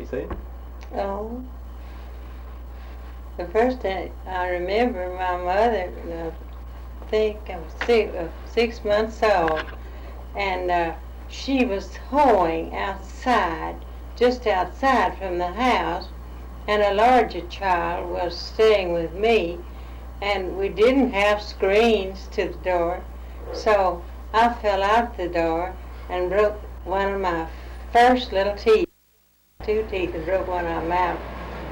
you say it? Oh. The first time I remember my mother, I think I was 6 months old, and she was hoeing outside, just outside from the house, and a larger child was staying with me, and we didn't have screens to the door, so I fell out the door and broke one of my first little teeth, 2 teeth, and broke one of them out.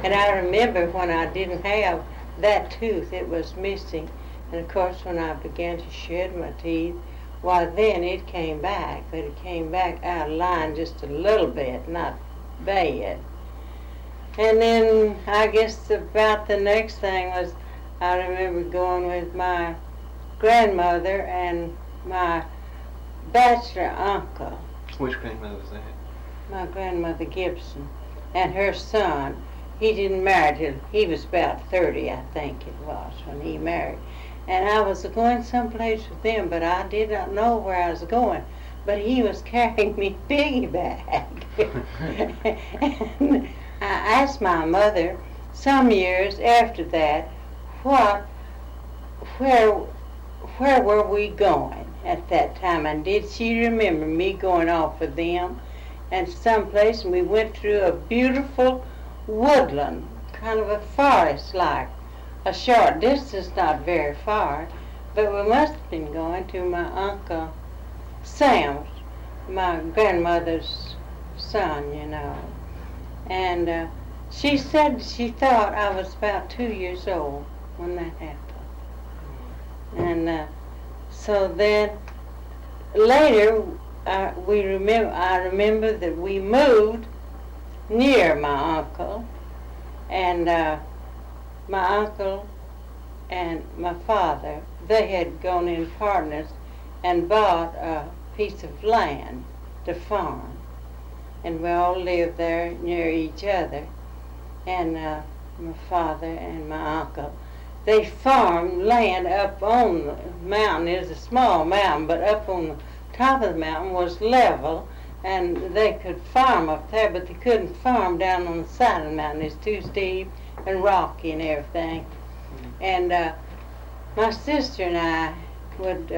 And I remember when I didn't have that tooth, it was missing. And of course, when I began to shed my teeth, why then it came back, but it came back out of line just a little bit, not bad. And then I guess about the next thing was I remember going with my grandmother and my bachelor uncle, Which grandmother was that? my grandmother Gibson, and her son. He didn't marry till he was about 30, I think it was, when he married. And I was going someplace with them, but I did not know where I was going. But he was carrying me piggyback. And I asked my mother some years after that, where were we going at that time? And did she remember me going off with them and someplace? And we went through a beautiful woodland, kind of a forest, like a short distance, not very far, but we must have been going to my Uncle Sam's, my grandmother's son, you know. And she said she thought I was about 2 years old when that happened. And so then later I remember that we moved near my uncle, and my uncle and my father, they had gone in partners and bought a piece of land to farm, and we all lived there near each other. And my father and my uncle, they farmed land up on the mountain. It was a small mountain, but up on the top of the mountain was level, and they could farm up there, but they couldn't farm down on the side of the mountain. It's too steep and rocky and everything. And my sister and I would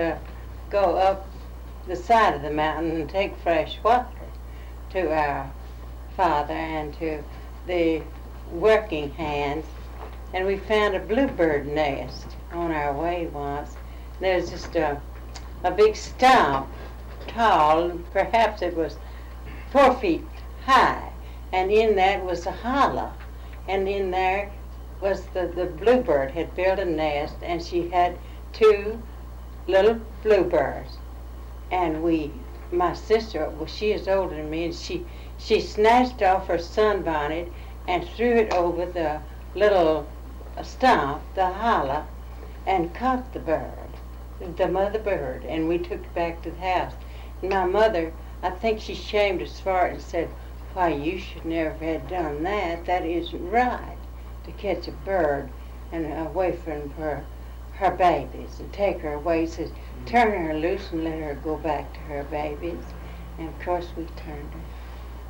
go up the side of the mountain and take fresh water to our father and to the working hands. And we found a bluebird nest on our way once. There's just a big stump, tall, perhaps it was 4 feet high, and in that was a hollow, and in there was the bluebird had built a nest, and she had 2 little bluebirds. And my sister, well, she is older than me, and she snatched off her sunbonnet and threw it over the little stump, the hollow, and caught the mother bird, and we took it back to the house. And my mother, I think she shamed us for it and said, "Why, you should never have done that. That isn't right, to catch a bird and away from her babies and take her away." Says, "Turn her loose and let her go back to her babies." And of course we turned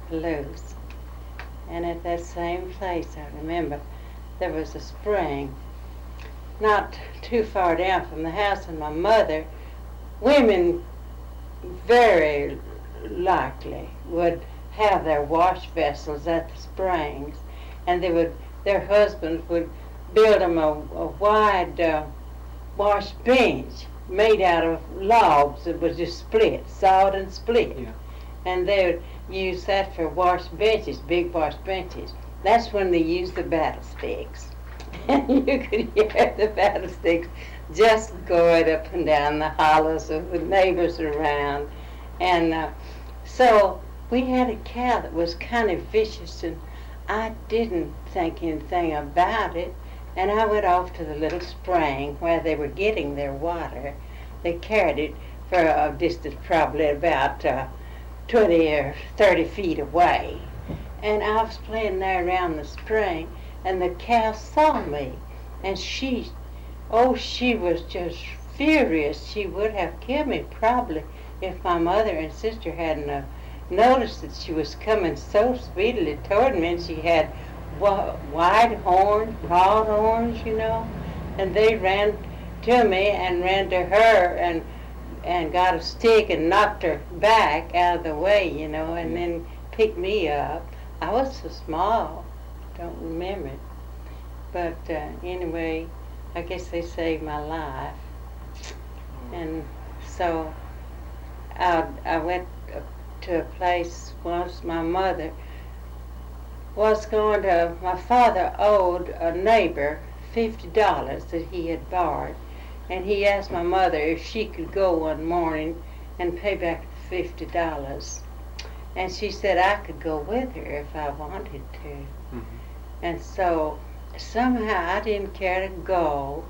her loose. And at that same place, I remember, there was a spring not too far down from the house, and my mother, women very likely would have their wash vessels at the springs, and their husbands would build them a wide wash bench made out of logs that was just split, sawed and split. Yeah. And they would use that for wash benches, big wash benches. That's when they used the battle sticks. And you could hear the battle sticks just going up and down the hollows of the neighbors around. And so we had a cow that was kind of vicious, and I didn't think anything about it. And I went off to the little spring where they were getting their water. They carried it for a distance probably about 20 or 30 feet away. And I was playing there around the spring, and the cow saw me, and she was just furious. She would have killed me probably if my mother and sister hadn't noticed that she was coming so speedily toward me, and she had wide horns, broad horns, and they ran to me and ran to her and got a stick and knocked her back out of the way, and then picked me up. I was so small, don't remember it. But anyway, I guess they saved my life. And so I went to a place once. My mother was going to, my father owed a neighbor $50 that he had borrowed. And he asked my mother if she could go one morning and pay back the $50. And she said I could go with her if I wanted to. Mm-hmm. And so somehow I didn't care to go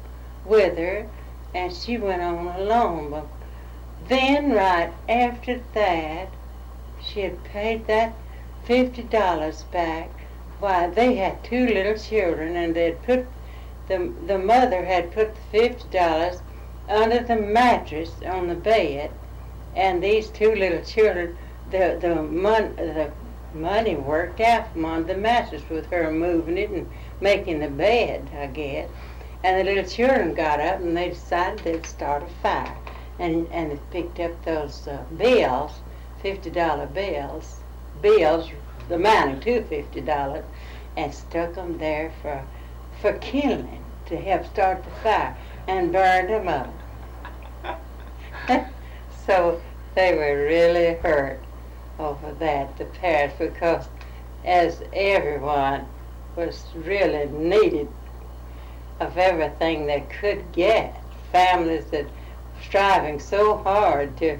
with her, and she went on alone. But then right after that, she had paid that $50 back. Why, they had two little children, and they'd put the mother had put the $50 under the mattress on the bed, and these two little children, the money worked out from under the mattress with her moving it and making the bed, I guess. And the little children got up and they decided they'd start a fire, and they picked up those bills, $50 bills amounting to $50, and stuck them there for kindling to help start the fire, and burned them up. So they were really hurt over that, the parents, because as everyone was really needed of everything they could get, families that striving so hard to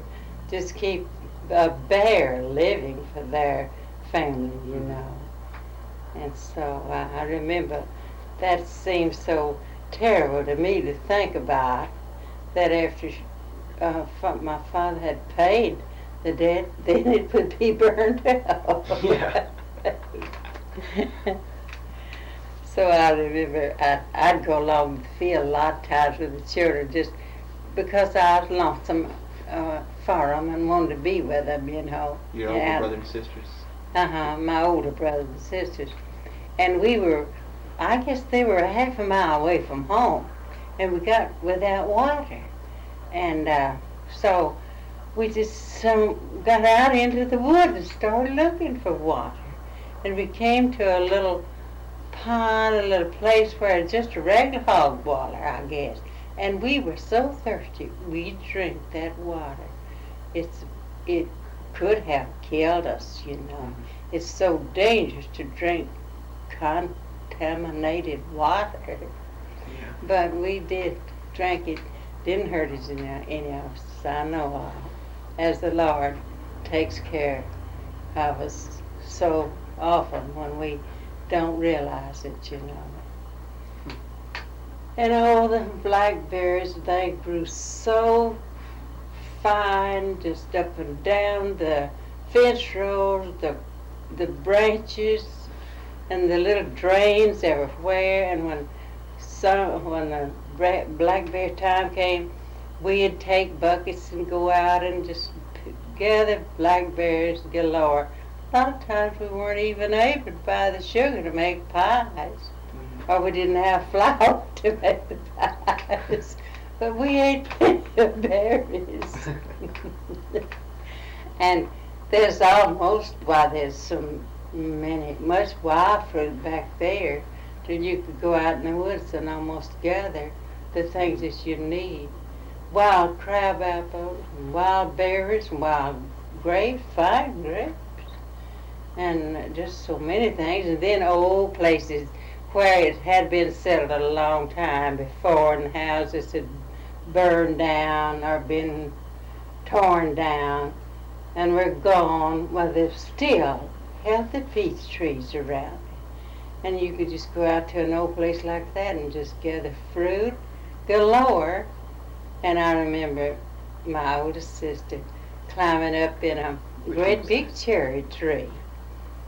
just keep a bare living for their family, And so I remember that seemed so terrible to me to think about, that after my father had paid the debt, then it would be burned out. Yeah. So I remember I'd go along the field a lot of times with the children just because I was lonesome for them and wanted to be with them, Your older brothers and sisters? My older brothers and sisters. And we were, I guess they were a half a mile away from home, and we got without water. And so we just got out into the woods and started looking for water. And we came to a little pond, a little place where it's just a regular hog water, I guess. And we were so thirsty, we drank that water. It could have killed us, It's so dangerous to drink contaminated water. Yeah. But we drank it. Didn't hurt us any of us, I know of, as the Lord takes care of us so often when we don't realize it, And all the blackberries, they grew so fine, just up and down the fence rows, the branches, and the little drains everywhere. And when the blackberry time came, we'd take buckets and go out and just gather blackberries galore. A lot of times we weren't even able to buy the sugar to make pies, or we didn't have flour to make the pies. But we ate plenty of berries. And there's much wild fruit back there that you could go out in the woods and almost gather the things that you need. Wild crab apples, wild berries, wild grapes, fine grapes, and just so many things. And then old places where it had been settled a long time before, and houses had burned down or been torn down and were gone. Well, there's still healthy peach trees around. And you could just go out to an old place like that and just gather fruit galore. And I remember my oldest sister climbing up in a great big cherry tree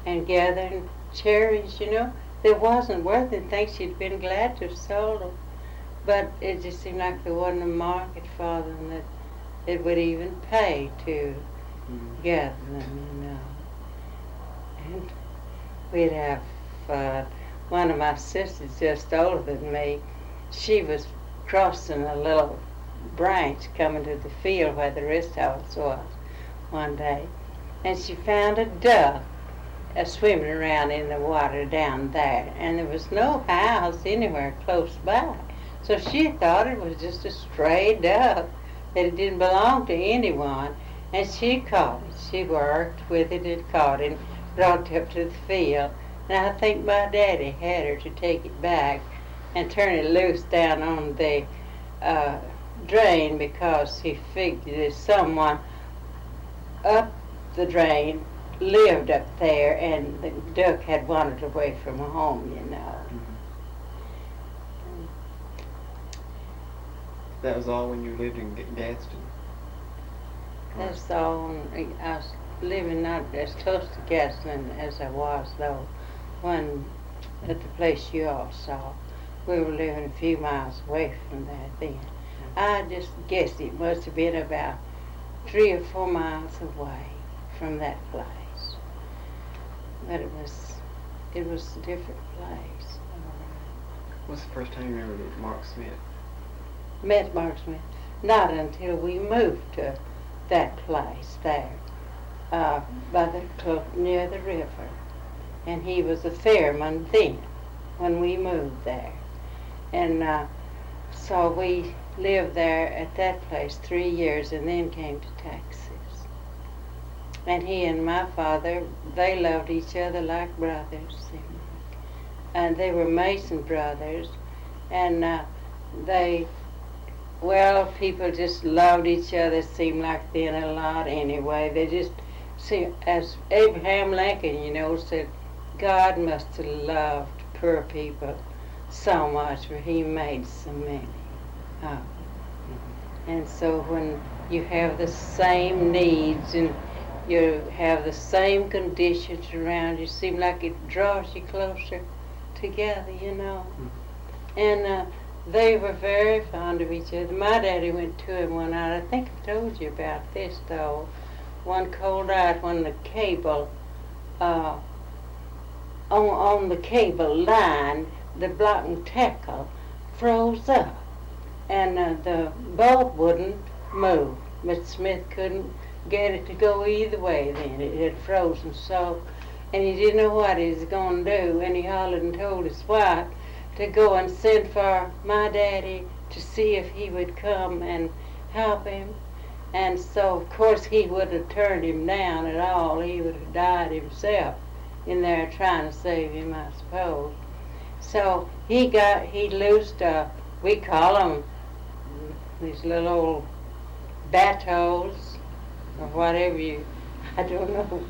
and gathering cherries, that wasn't worth anything. She'd been glad to have sold them. But it just seemed like there wasn't a market for them that it would even pay to gather them, And we'd have one of my sisters just older than me. She was crossing a little branch coming to the field where the rest of us was one day, and she found a duck swimming around in the water down there, and there was no house anywhere close by. So she thought it was just a stray duck, that it didn't belong to anyone, and she caught it. She worked with it and caught it, brought it up to the field, and I think my daddy had her to take it back and turn it loose down on the drain, because he figured that someone up the drain lived up there, and the duck had wandered away from home, That was all when you lived in Gadsden? That's all. I was living not as close to Gadsden as I was, though, when at the place you all saw. We were living a few miles away from there then. I just guessed it must have been about 3 or 4 miles away from that place. But it was a different place. What's the first time you remember Mark Smith? Met Mark Smith? Not until we moved to that place there, near the river. And he was a fairman then, when we moved there. And so we lived there at that place 3 years, and then came to Texas. And he and my father, they loved each other like brothers. And they were Mason brothers, and people just loved each other, seemed like then a lot anyway. They just, as Abraham Lincoln, said, God must have loved poor people so much, for he made so many. And so when you have the same needs and you have the same conditions around you, seem like it draws you closer together, And they were very fond of each other. My daddy went to him one night. I think I told you about this, though. One cold night when the cable, on the cable line, the block and tackle froze up. And the boat wouldn't move. Mr. Smith couldn't get it to go either way then. It had frozen so. And he didn't know what he was going to do. And he hollered and told his wife to go and send for my daddy to see if he would come and help him. And so, of course, he wouldn't have turned him down at all. He would have died himself in there trying to save him, I suppose. So he loosed, we call them these little old bateaus, or whatever I don't know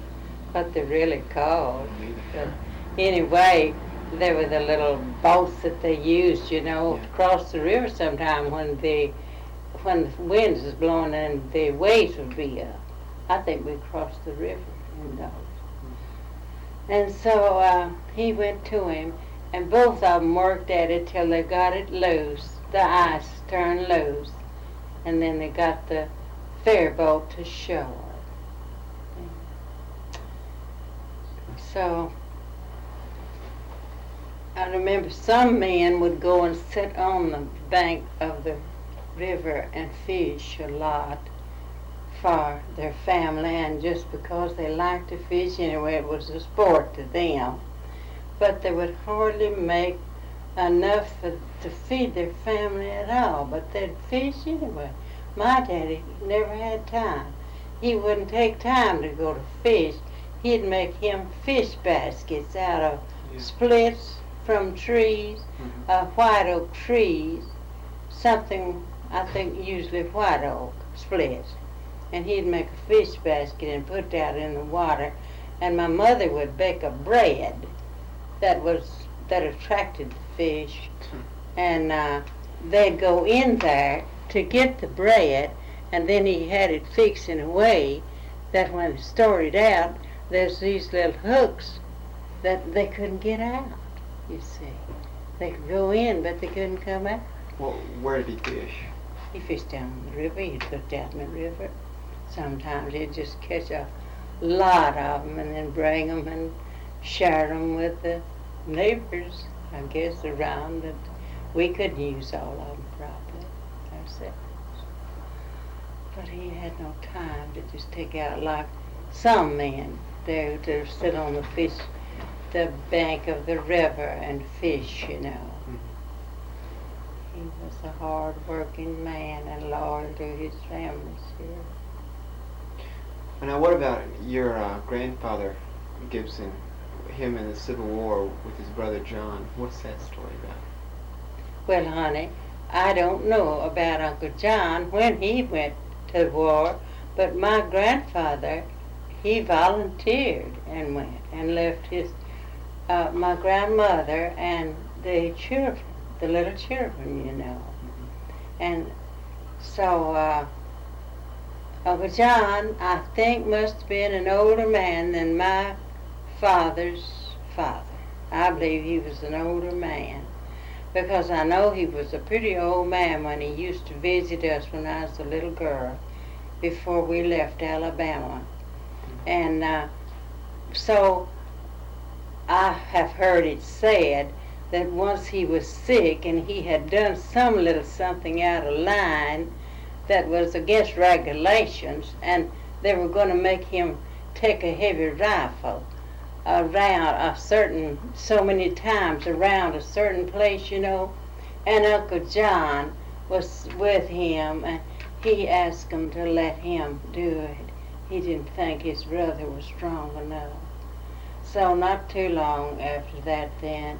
what they're really called. But anyway, they were the little boats that they used, to cross the river sometime when the winds was blowing and the waves would be up. I think we crossed the river in those. And so he went to him, and both of them worked at it till they got it loose, the ice turned loose, and then they got the ferryboat to shore. So I remember some men would go and sit on the bank of the river and fish a lot for their family, and just because they liked to fish anyway, it was a sport to them. But they would hardly make enough to feed their family at all, but they'd fish anyway. My daddy never had time. He wouldn't take time to go to fish. He'd make him fish baskets out of splits from trees, white oak trees, something, I think usually white oak splits. And he'd make a fish basket and put that in the water. And my mother would bake a bread that attracted the fish. And they'd go in there to get the bread, and then he had it fixed in a way that when it started out, there's these little hooks that they couldn't get out, you see. They could go in, but they couldn't come out. Well, where did he fish? He fished down the river. He'd put down the river. Sometimes he'd just catch a lot of them and then bring them and share them with the neighbors, I guess, around that we couldn't use all of them properly ourselves. But he had no time to just take out like some men do to sit on the bank of the river and fish, you know. He was a hard-working man and loyal to his family, sure. Now, what about your grandfather, Gibson, him in the Civil War with his brother John? What's that story about? Well, honey, I don't know about Uncle John when he went to the war, but my grandfather, he volunteered and went and left his my grandmother and the children, the little children, you know. And so Uncle John, I think, must have been an older man than my father's father. I believe he was an older man because I know he was a pretty old man when he used to visit us when I was a little girl before we left Alabama. And so I have heard it said that once he was sick and he had done some little something out of line that was against regulations, and they were going to make him take a heavy rifle around a certain, so many times around a certain place, you know, and Uncle John was with him, and he asked him to let him do it. He didn't think his brother was strong enough. So not too long after that then,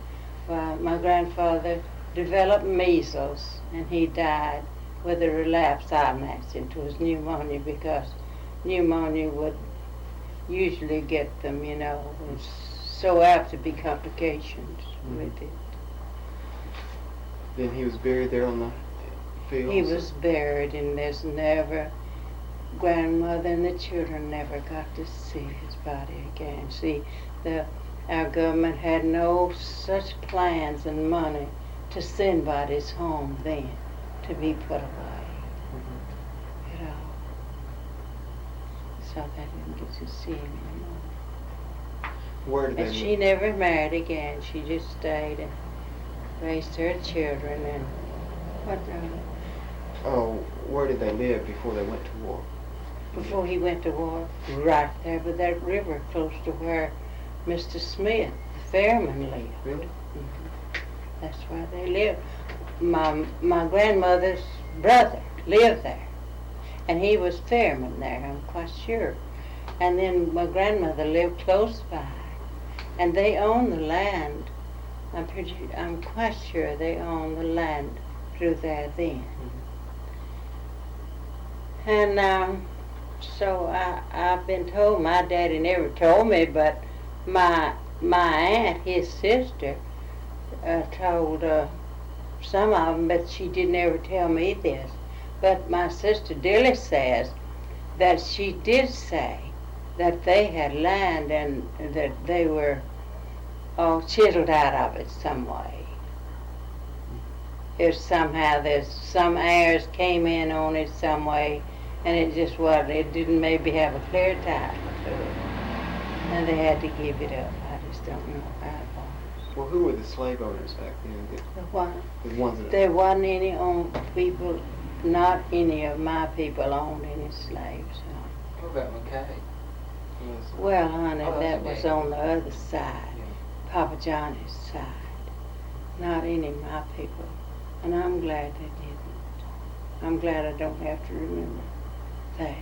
my grandfather developed measles, and he died with a relapse, I imagine, to his pneumonia, because pneumonia would usually get them, you know. It's so apt to be complications with it. Then he was buried there on the field? He was buried, and there's never, grandmother and the children never got to see his body again. See, our government had no such plans and money to send bodies home then to be put away, you know. So they didn't get to see him anymore. Where did And they she never married again. She just stayed and raised her children and what where did they live before they went to war? before he went to war, right there by that river close to where Mr. Smith, the fireman, lived. Really? That's where they lived. My grandmother's brother lived there, and he was fireman there, I'm quite sure. And then my grandmother lived close by, and they owned the land. I'm quite sure they owned the land through there then. And so I've been told, my daddy never told me, but my aunt, his sister, told some of them, but she didn't ever tell me this. But my sister Dilly says that she did say that they had land and that they were all chiseled out of it some way. If somehow there's some heirs came in on it some way, and it just wasn't, it didn't maybe have a clear title to it. And they had to give it up. I just don't know how it was. Well, who were the slave owners back then? The what? The ones that... There wasn't any owned people, not any of my people owned any slaves. What about McKay? Well, honey, Oh, that that's was okay. on the other side, Yeah. Papa Johnny's side. Not any of my people. And I'm glad they didn't. I'm glad I don't have to remember that.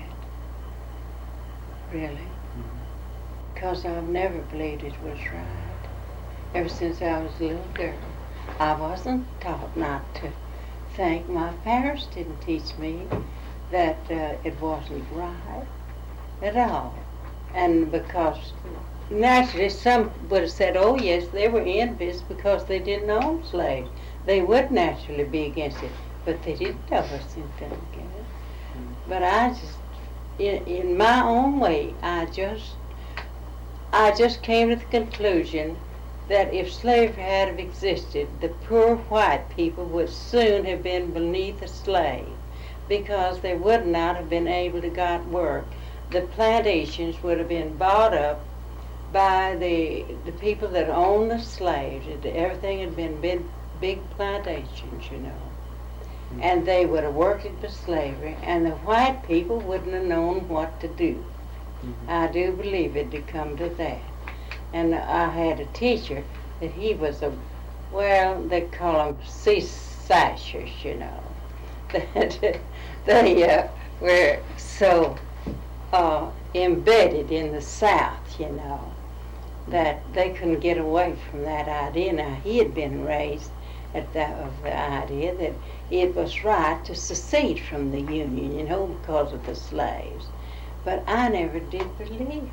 Really. Because I've never believed it was right. Ever since I was a little girl. I wasn't taught not to think. My parents didn't teach me that it wasn't right at all. And because naturally some would have said, oh yes, they were envious because they didn't own slaves. They would naturally be against it, but they didn't tell us anything against it. But I just, in my own way, I just came to the conclusion that if slavery had have existed, the poor white people would soon have been beneath a slave. because they would not have been able to get work. The plantations would have been bought up by the people that owned the slaves. Everything had been big plantations, you know. And they would have worked it for slavery, and the white people wouldn't have known what to do. I do believe it had come to that. And I had a teacher that he was well, they call them sea-sashers, you know. That they were so embedded in the South, you know, that they couldn't get away from that idea. Now, he had been raised of the idea that it was right to secede from the Union, you know, because of the slaves. But I never did believe it.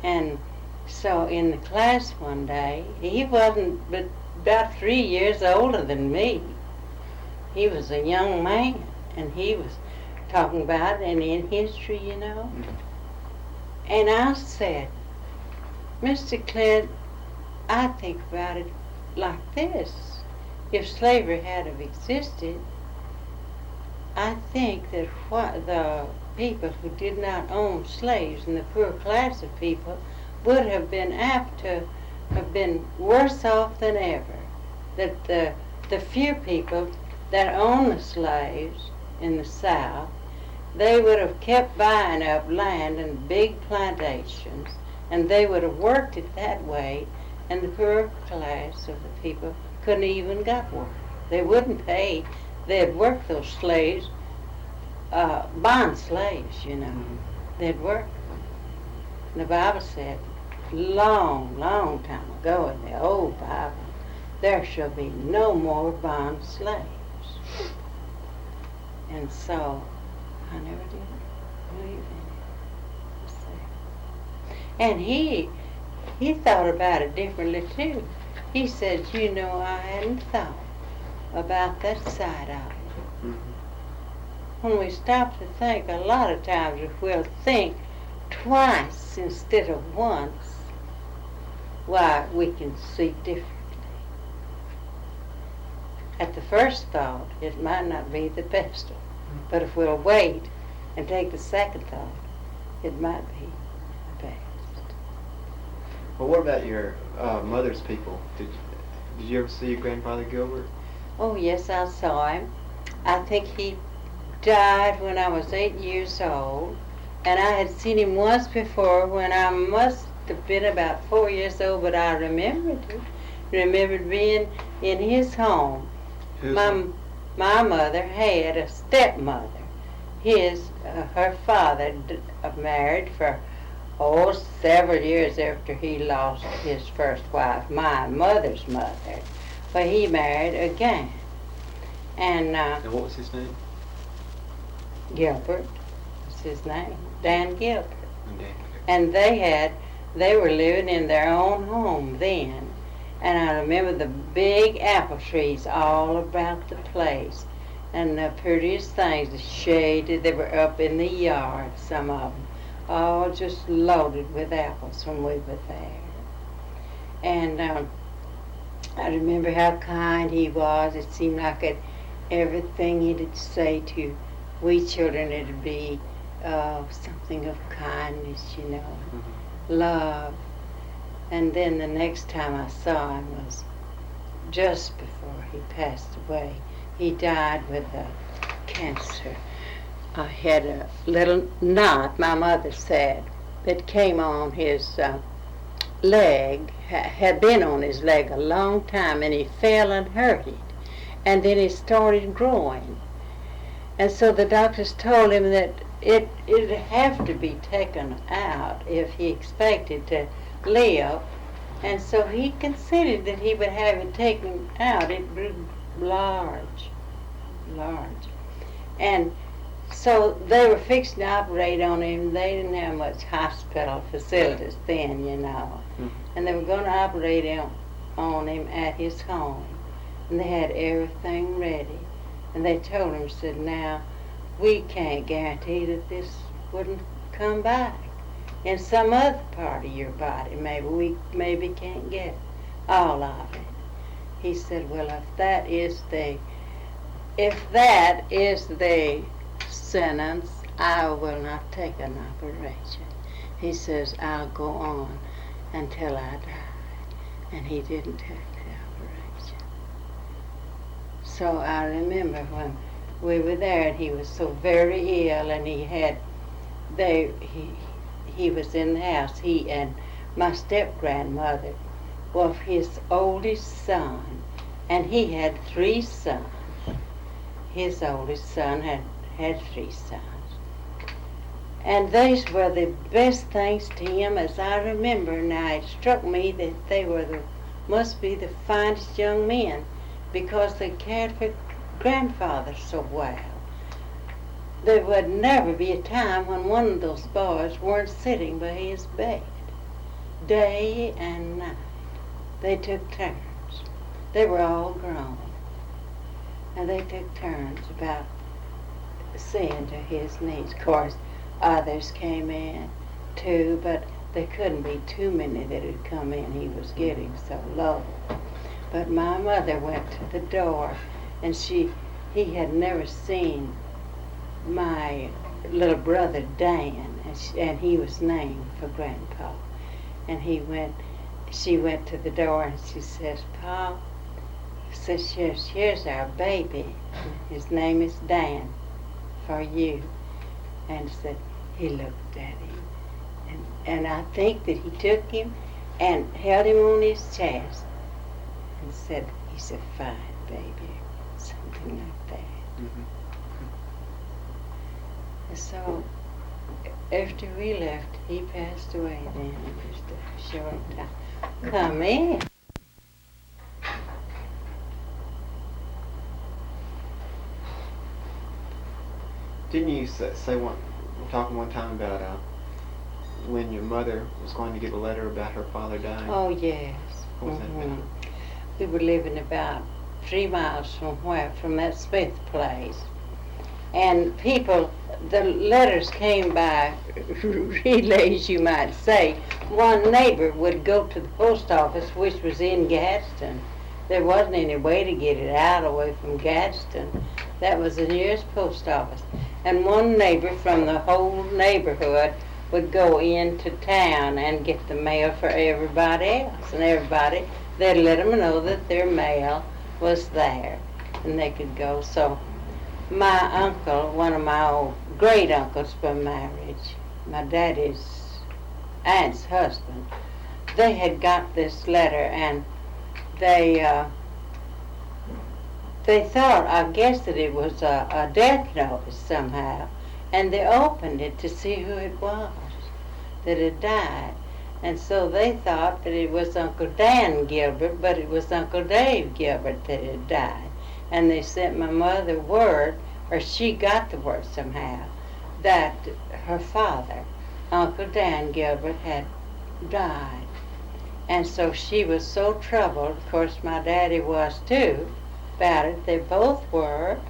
And so in the class one day, he wasn't but about 3 years older than me. He was a young man, and he was talking about it and in history, you know. And I said, Mr. Clint, I think about it like this. If slavery had have existed, I think that the people who did not own slaves and the poor class of people would have been apt to have been worse off than ever. That the few people that owned the slaves in the South, they would have kept buying up land and big plantations, and they would have worked it that way, and the poor class of the people couldn't even get work. They wouldn't pay. They'd work those slaves, bond slaves, you know. They'd work them. And the Bible said, long, long time ago in the old Bible, there shall be no more bond slaves. And so, I never did believe in it. And he thought about it differently too. He said, you know, I hadn't thought about that side of it. When we stop to think, a lot of times if we'll think twice instead of once, why, we can see differently. At the first thought, it might not be the best one, but if we'll wait and take the second thought, it might be the best. Well, what about your mother's people? Did you ever see your grandfather Gilbert? Oh, yes, I saw him. I think he died when I was 8 years old, and I had seen him once before when I must have been about 4 years old, but I remembered being in his home. My mother had a stepmother. Her father married for several years after he lost his first wife, my mother's mother. But he married again. And what was his name? Gilbert was his name, Dan Gilbert. Dan. And they were living in their own home then. And I remember the big apple trees all about the place. And the prettiest things, the shaded, they were up in the yard, some of them, all just loaded with apples when we were there. And I remember how kind he was. It seemed like everything he'd say to we children, it'd be something of kindness, you know, love. And then the next time I saw him was just before he passed away. He died with cancer. I had a little knot, my mother said, that came on his leg, had been on his leg a long time, and he fell and hurt it. And then it started growing. And so the doctors told him that it'd have to be taken out if he expected to live. And so he considered that he would have it taken out. It grew large. And so they were fixing to operate on him. They didn't have much hospital facilities then, you know. And they were going to operate on him at his home. And they had everything ready. And they told him, said, now, we can't guarantee that this wouldn't come back. In some other part of your body, we can't get all of it. He said, well, if that is the if that is the sentence, I will not take an operation. He says, I'll go on until I die. And he didn't take the operation. So I remember when we were there and he was so very ill and he was in the house, he and my step-grandmother was his oldest son, and he had 3 sons. His oldest son had 3 sons. And these were the best things to him as I remember. Now it struck me that they must be the finest young men because they cared for grandfather so well. There would never be a time when one of those boys weren't sitting by his bed, day and night. They took turns. They were all grown. And they took turns about seeing to his needs. Of course, others came in too, but there couldn't be too many that had come in. He was getting so low. But my mother went to the door, and he had never seen my little brother Dan, and he was named for Grandpa. And she went to the door and she says, Pa, says, here's our baby. His name is Dan, for you. And said, he looked at him. And I think that he took him and held him on his chest and said, he's a fine baby, something like that. Mm-hmm. So after we left, he passed away then in just a short time. Come in. Didn't you say we're talking one time about when your mother was going to get a letter about her father dying? Oh, yes. What was that about? We were living about 3 miles from that Smith place. And the letters came by relays, you might say. One neighbor would go to the post office, which was in Gadsden. There wasn't any way to get it out away from Gadsden. That was the nearest post office. And one neighbor from the whole neighborhood would go into town and get the mail for everybody else. And everybody, they'd let them know that their mail was there and they could go. So my uncle, one of my old great uncles by marriage, my daddy's aunt's husband, they had got this letter and they thought, I guess, that it was a death notice somehow, and they opened it to see who it was that had died. And so they thought that it was Uncle Dan Gilbert, but it was Uncle Dave Gilbert that had died. And they sent my mother word, or she got the word somehow, that her father, Uncle Dan Gilbert, had died. And so she was so troubled, of course my daddy was too, about it. They both were.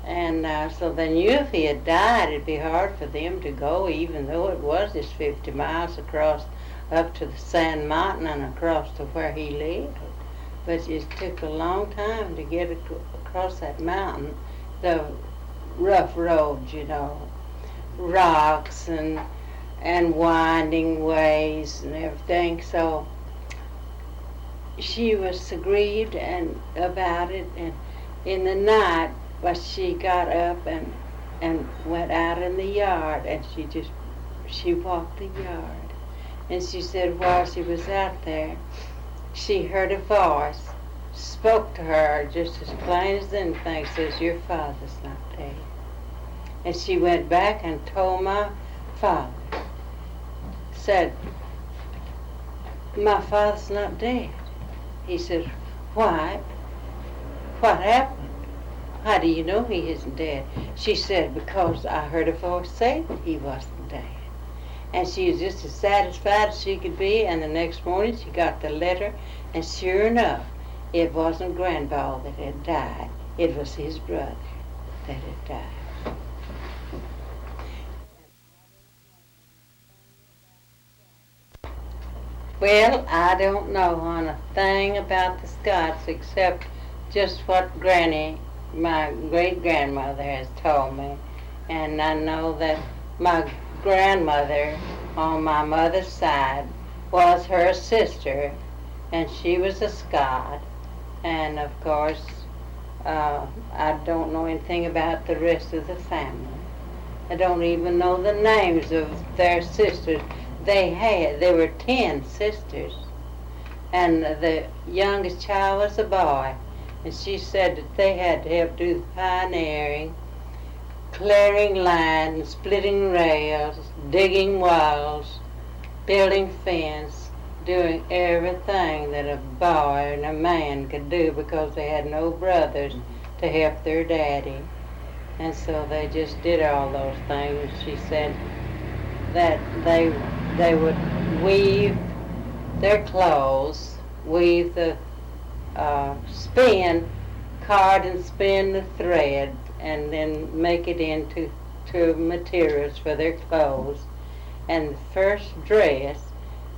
And so they knew if he had died, it'd be hard for them to go, even though it was just 50 miles across up to the Sand Mountain and across to where he lived. But it took a long time to get across that mountain, the rough roads, rocks and winding ways and everything. So she was so grieved about it, and in the night, but she got up and went out in the yard, and she walked the yard. And she said while she was out there, she heard a voice, spoke to her just as plain as anything, says, your father's not dead. And she went back and told my father, said, my father's not dead. He said, why? What happened? How do you know he isn't dead? She said, because I heard a voice say that he wasn't dead. And she was just as satisfied as she could be, and the next morning she got the letter, and sure enough, it wasn't Grandpa that had died. It was his brother that had died. Well, I don't know on a thing about the Scots except just what Granny my great-grandmother has told me. And I know that my grandmother on my mother's side was her sister, and she was a Scot. And of course, I don't know anything about the rest of the family. I don't even know the names of their sisters. There were 10 sisters, and the youngest child was a boy. And she said that they had to help do the pioneering, clearing land, splitting rails, digging walls, building fence, doing everything that a boy and a man could do because they had no brothers to help their daddy. And so they just did all those things. She said that they would weave their clothes, weave the card and spin the thread, and then make it into materials for their clothes. And the first dress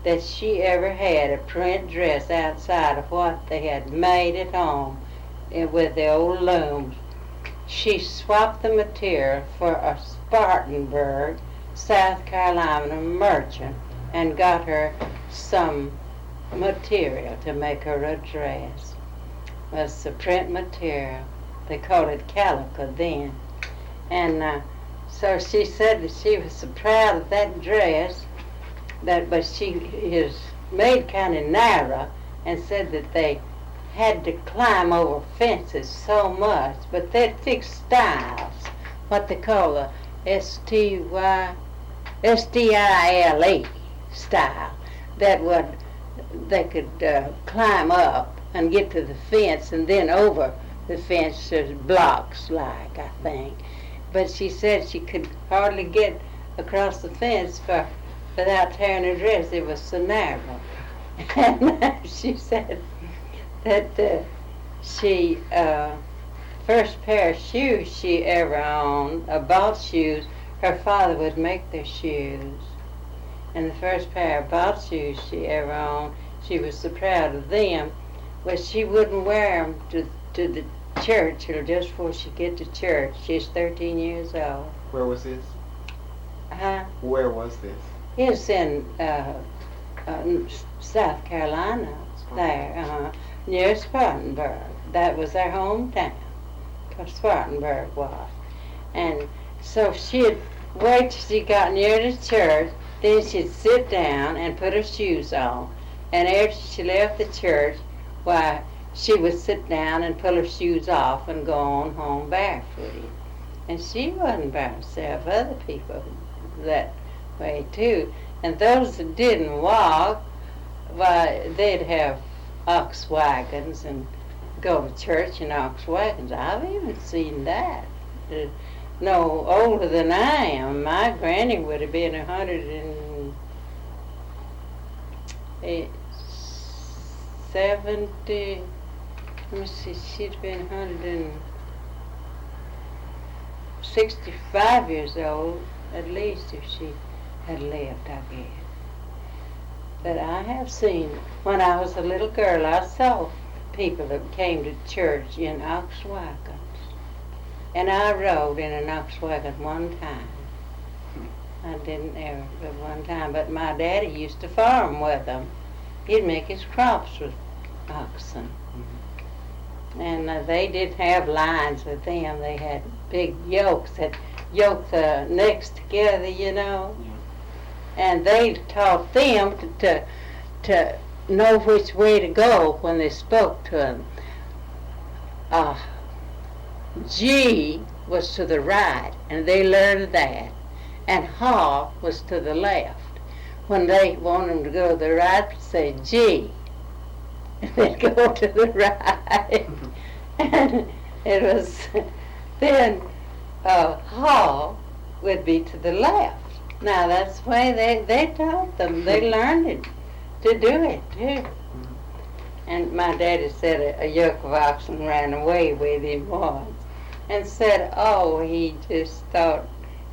that she ever had, a print dress outside of what they had made at home with the old looms, she swapped the material for a Spartanburg, South Carolina merchant and got her some material to make her a dress. It was the print material. They called it calico then. And so she said that she was so proud of that dress, but she is made kind of narrow, and said that they had to climb over fences so much, but they'd fix styles, what they call the STILE style, that they could climb up and get to the fence, and then over the fence there's blocks, like, I think. But she said she could hardly get across the fence without tearing her dress. It was so narrow. And she said that she first pair of shoes she ever owned, bought shoes, her father would make their shoes. And the first pair of bought shoes she ever owned, she was so proud of them, but she wouldn't wear them to the church till just before she get to church. She's 13 years old. Where was this? Huh? Where was this? It's in South Carolina, there, near Spartanburg. That was their hometown, because Spartanburg was. And so she'd wait till she got near the church, then she'd sit down and put her shoes on. And after she left the church, why, she would sit down and pull her shoes off and go on home barefooted. And she wasn't by herself, other people that way too. And those that didn't walk, why, they'd have ox wagons and go to church in ox wagons. I've even seen that. No older than I am. My granny would have been 170. Let me see, she'd been 165 years old, at least, if she had lived, I guess. But I have seen, when I was a little girl, I saw people that came to church in ox wagons. And I rode in an ox wagon one time. I didn't ever, but one time. But my daddy used to farm with them. He'd make his crops with oxen. And they did have lines with them. They had big yokes that yoked the necks together, you know. Yeah. And they taught them to know which way to go when they spoke to them. G was to the right, and they learned that. And ha was to the left. When they wanted them to go to the right, they'd say G. And they'd go to the right. And it was, then ha would be to the left. Now that's the way they taught them. They learned it to do it too. And my daddy said a yoke of oxen ran away with him once, and said, oh, he just thought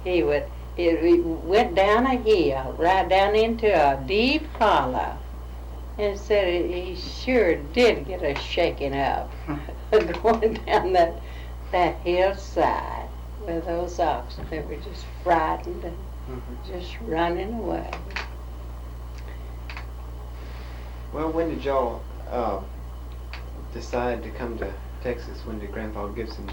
he would. It went down a hill, right down into a deep hollow, and said he sure did get a shaking up going down that that hillside with those oxen. They were just frightened and just running away. Well, when did y'all decide to come to Texas? When did Grandpa Gibson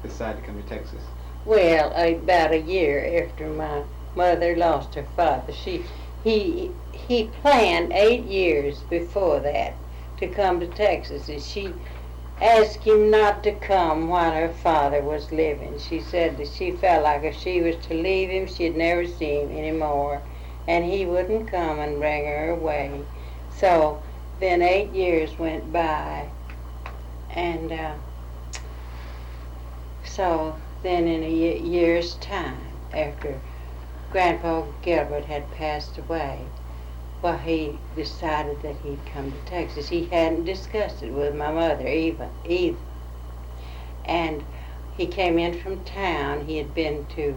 decide to come to Texas? Well, about a year after my mother lost her father, he planned 8 years before that to come to Texas, and she asked him not to come while her father was living. She said that she felt like if she was to leave him, she'd never see him anymore, and he wouldn't come and bring her away. So then 8 years went by, and so then in a year's time, after Grandpa Gilbert had passed away, well, he decided that he'd come to Texas. He hadn't discussed it with my mother either. And he came in from town. He had been to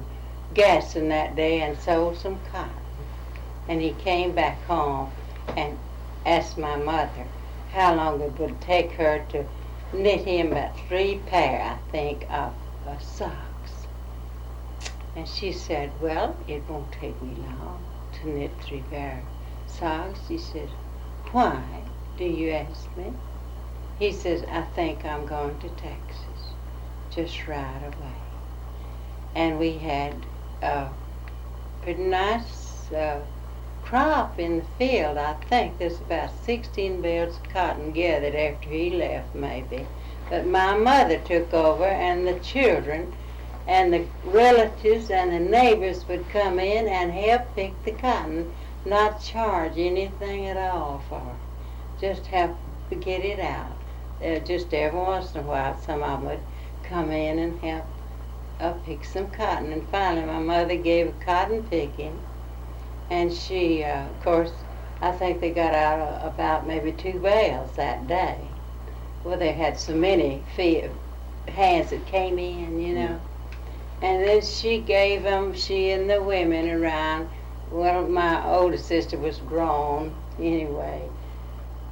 Gaston that day and sold some cotton. And he came back home and asked my mother how long it would take her to knit him about 3 pair, I think, of socks. And she said, well, it won't take me long to knit 3 pair socks. She said, why do you ask me? He says, I think I'm going to Texas just right away. And we had a pretty nice crop in the field. I think there's about 16 bales of cotton gathered after he left, maybe. But my mother took over, and the children and the relatives and the neighbors would come in and help pick the cotton, not charge anything at all for it, just help to get it out. Just every once in a while, some of them would come in and help pick some cotton. And finally, my mother gave a cotton picking, and she, of course, I think they got out about maybe 2 bales that day. Well, they had so many hands that came in, you know. And then she gave them, she and the women around. Well, my older sister was grown anyway.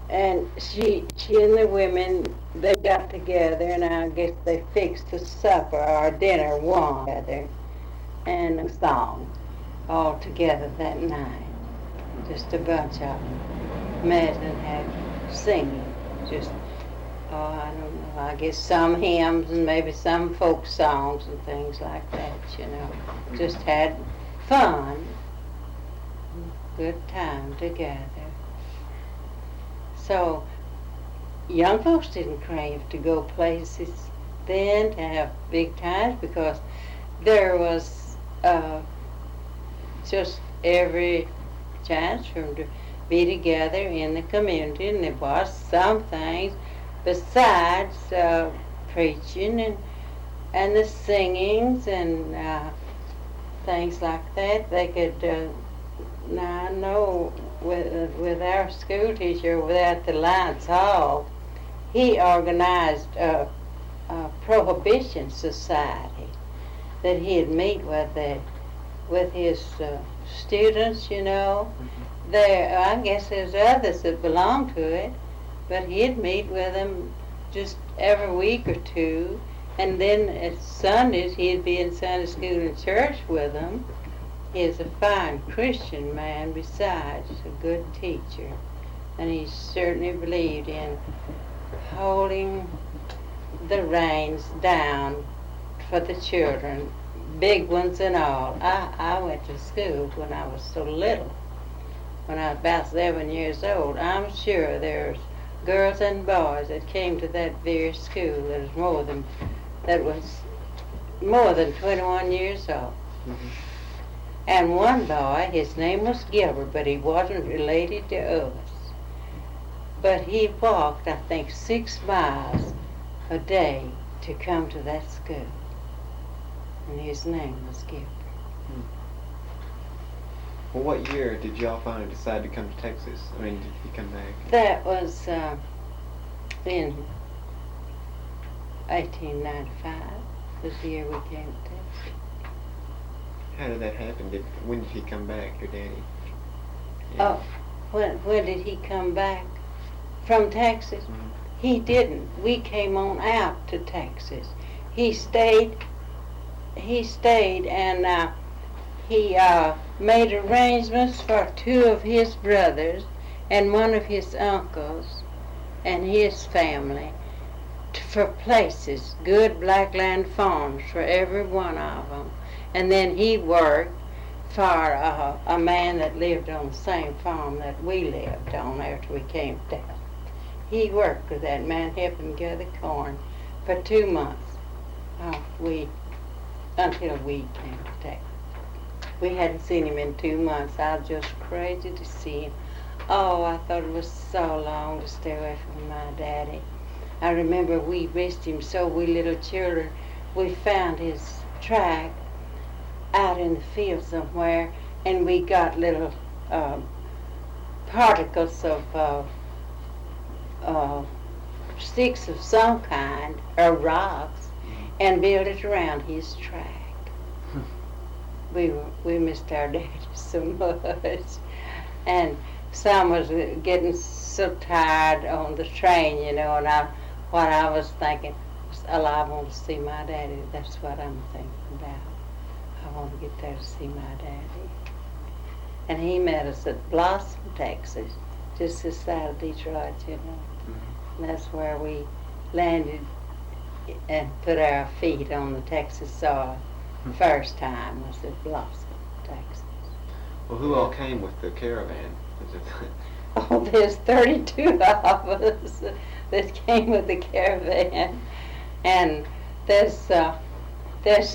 And she and the women, they got together, and I guess they fixed the supper or dinner one together and a song all together that night. Just a bunch of them met and had singing. Just, oh, I don't know, I guess some hymns and maybe some folk songs and things like that, you know. Just had fun. Good time together. So, young folks didn't crave to go places then to have big times, because there was just every chance for them to be together in the community, and there was some things besides preaching and the singings and things like that. They could. Now I know with our school teacher over there at the Lions Hall, he organized a prohibition society that he'd meet with his students, you know. There, I guess there's others that belong to it, but he'd meet with them just every week or two, and then at Sundays he'd be in Sunday school and church with them. He is a fine Christian man besides, a good teacher, and he certainly believed in holding the reins down for the children, big ones and all. I went to school when I was so little, when I was about 7 years old. I'm sure there's girls and boys that came to that very school that was more than 21 years old. Mm-hmm. And one boy, his name was Gilbert, but he wasn't related to us. But he walked, I think, 6 miles a day to come to that school. And his name was Gilbert. Well, what year did y'all finally decide to come to Texas? I mean, did he come back? That was in 1895 was the year we came to Texas. How did that happen? When did he come back, your daddy? Yeah. Oh, when did he come back? From Texas? Mm-hmm. He didn't. We came on out to Texas. he stayed. He stayed, and he made arrangements for two of his brothers and one of his uncles and his family for places, good blackland farms for every one of them. And then he worked for a man that lived on the same farm that we lived on after we came down. He worked with that man, helping gather corn for 2 months. Until we came to town. We hadn't seen him in 2 months. I was just crazy to see him. Oh, I thought it was so long to stay away from my daddy. I remember we missed him so, we little children. We found his track out in the field somewhere, and we got little particles of sticks of some kind, or rocks, and built it around his track. We missed our daddy so much. And some was getting so tired on the train, and what I was thinking was, oh, I want to see my daddy. That's what I'm thinking about. I want to get there to see my daddy. And he met us at Blossom, Texas, just this side of Detroit, And that's where we landed and put our feet on the Texas soil. First time was at Blossom, Texas. Well, who all came with the caravan? Oh, there's 32 of us that came with the caravan, and there's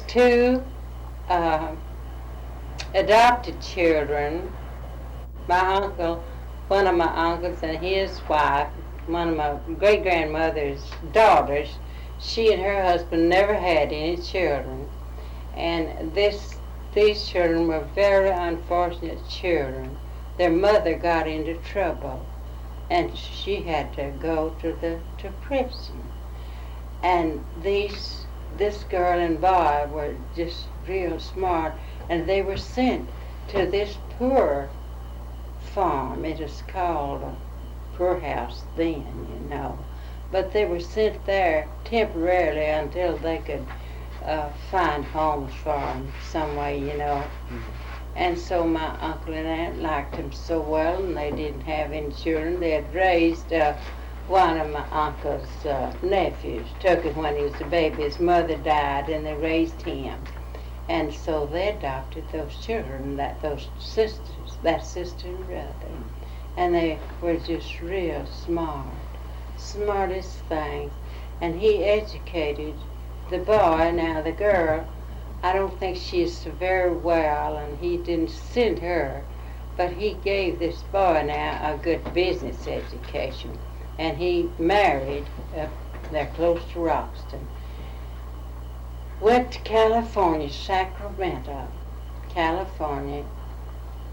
two adopted children. One of my uncles and his wife, one of my great grandmother's daughters. She and her husband never had any children, and these children were very unfortunate children. Their mother got into trouble, and she had to go to prison. And this girl and boy were just real smart, and they were sent to this poor farm. It is called a poorhouse then, but they were sent there temporarily until they could find homes for them some way, And so my uncle and aunt liked him so well, and they didn't have any children. They had raised one of my uncle's nephews, took him when he was a baby. His mother died, and they raised him. And so they adopted those children, that sister and brother. And they were just real smartest things. And he educated the boy. Now the girl, I don't think she's so very well, and he didn't send her, but he gave this boy now a good business education. And he married, they're close to Roxton. Went to California, Sacramento, California,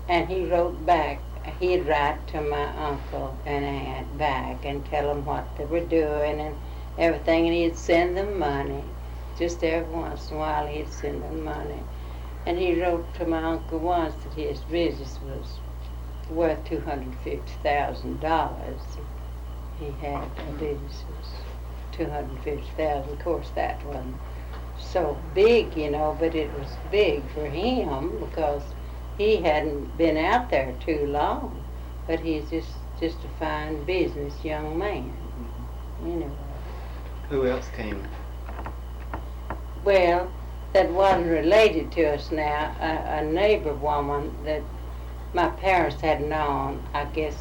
and he wrote back. He'd write to my uncle and aunt back and tell them what they were doing and everything, and he'd send them money. Just every once in a while he'd send them money. And he wrote to my uncle once that his business was worth $250,000. He had a business was $250,000. Of course, that wasn't so big, but it was big for him because he hadn't been out there too long. But he's just a fine business young man, Who else came? Well, that wasn't related to us now. A neighbor woman that my parents had known, I guess,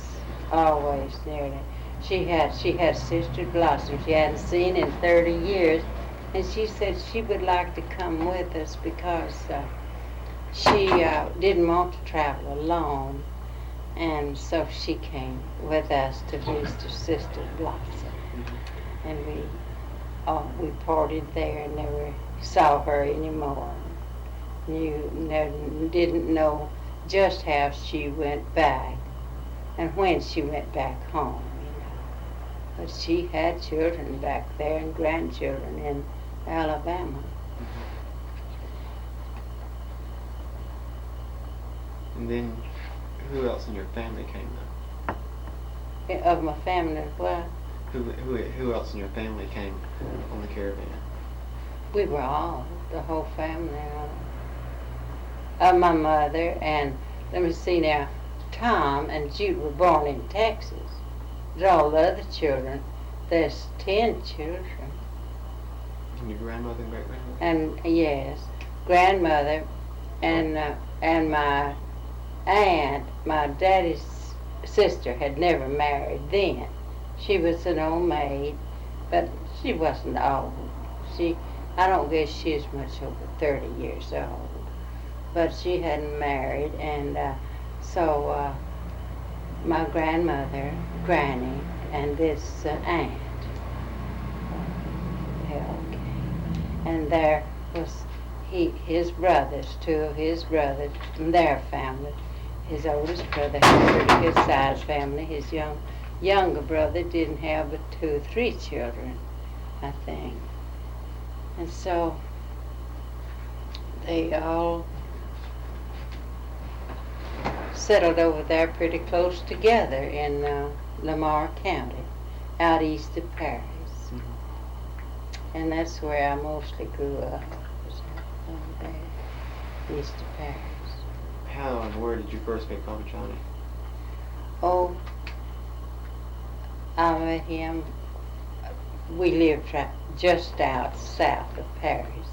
always nearly. She had Sister Blossom. She hadn't seen in 30 years, and she said she would like to come with us because she didn't want to travel alone, and so she came with us to visit her Sister Blossom, and we parted there and never saw her anymore. Didn't know just how she went back and when she went back home, But she had children back there and grandchildren in Alabama. And then, who else in your family came though? Of my family, what? Who else in your family came on the caravan? We were all, the whole family, of my mother, and let me see now, Tom and Jude were born in Texas. But all the other children, there's 10 children. And your grandmother and great-grandmother? And yes, grandmother and my aunt, my daddy's sister, had never married then. She was an old maid, but she wasn't old. I don't guess she was much over 30 years old. But she hadn't married, and so my grandmother, Granny, and this aunt, okay. And there was his brothers, 2 of his brothers, and their family. His oldest brother had a pretty good sized family. His younger brother didn't have but 2 or 3 children, I think. And so they all settled over there pretty close together in Lamar County, out east of Paris. And that's where I mostly grew up, was over there, east of Paris. How and where did you first meet Papa Johnny? Oh, I met him, we lived just out south of Paris,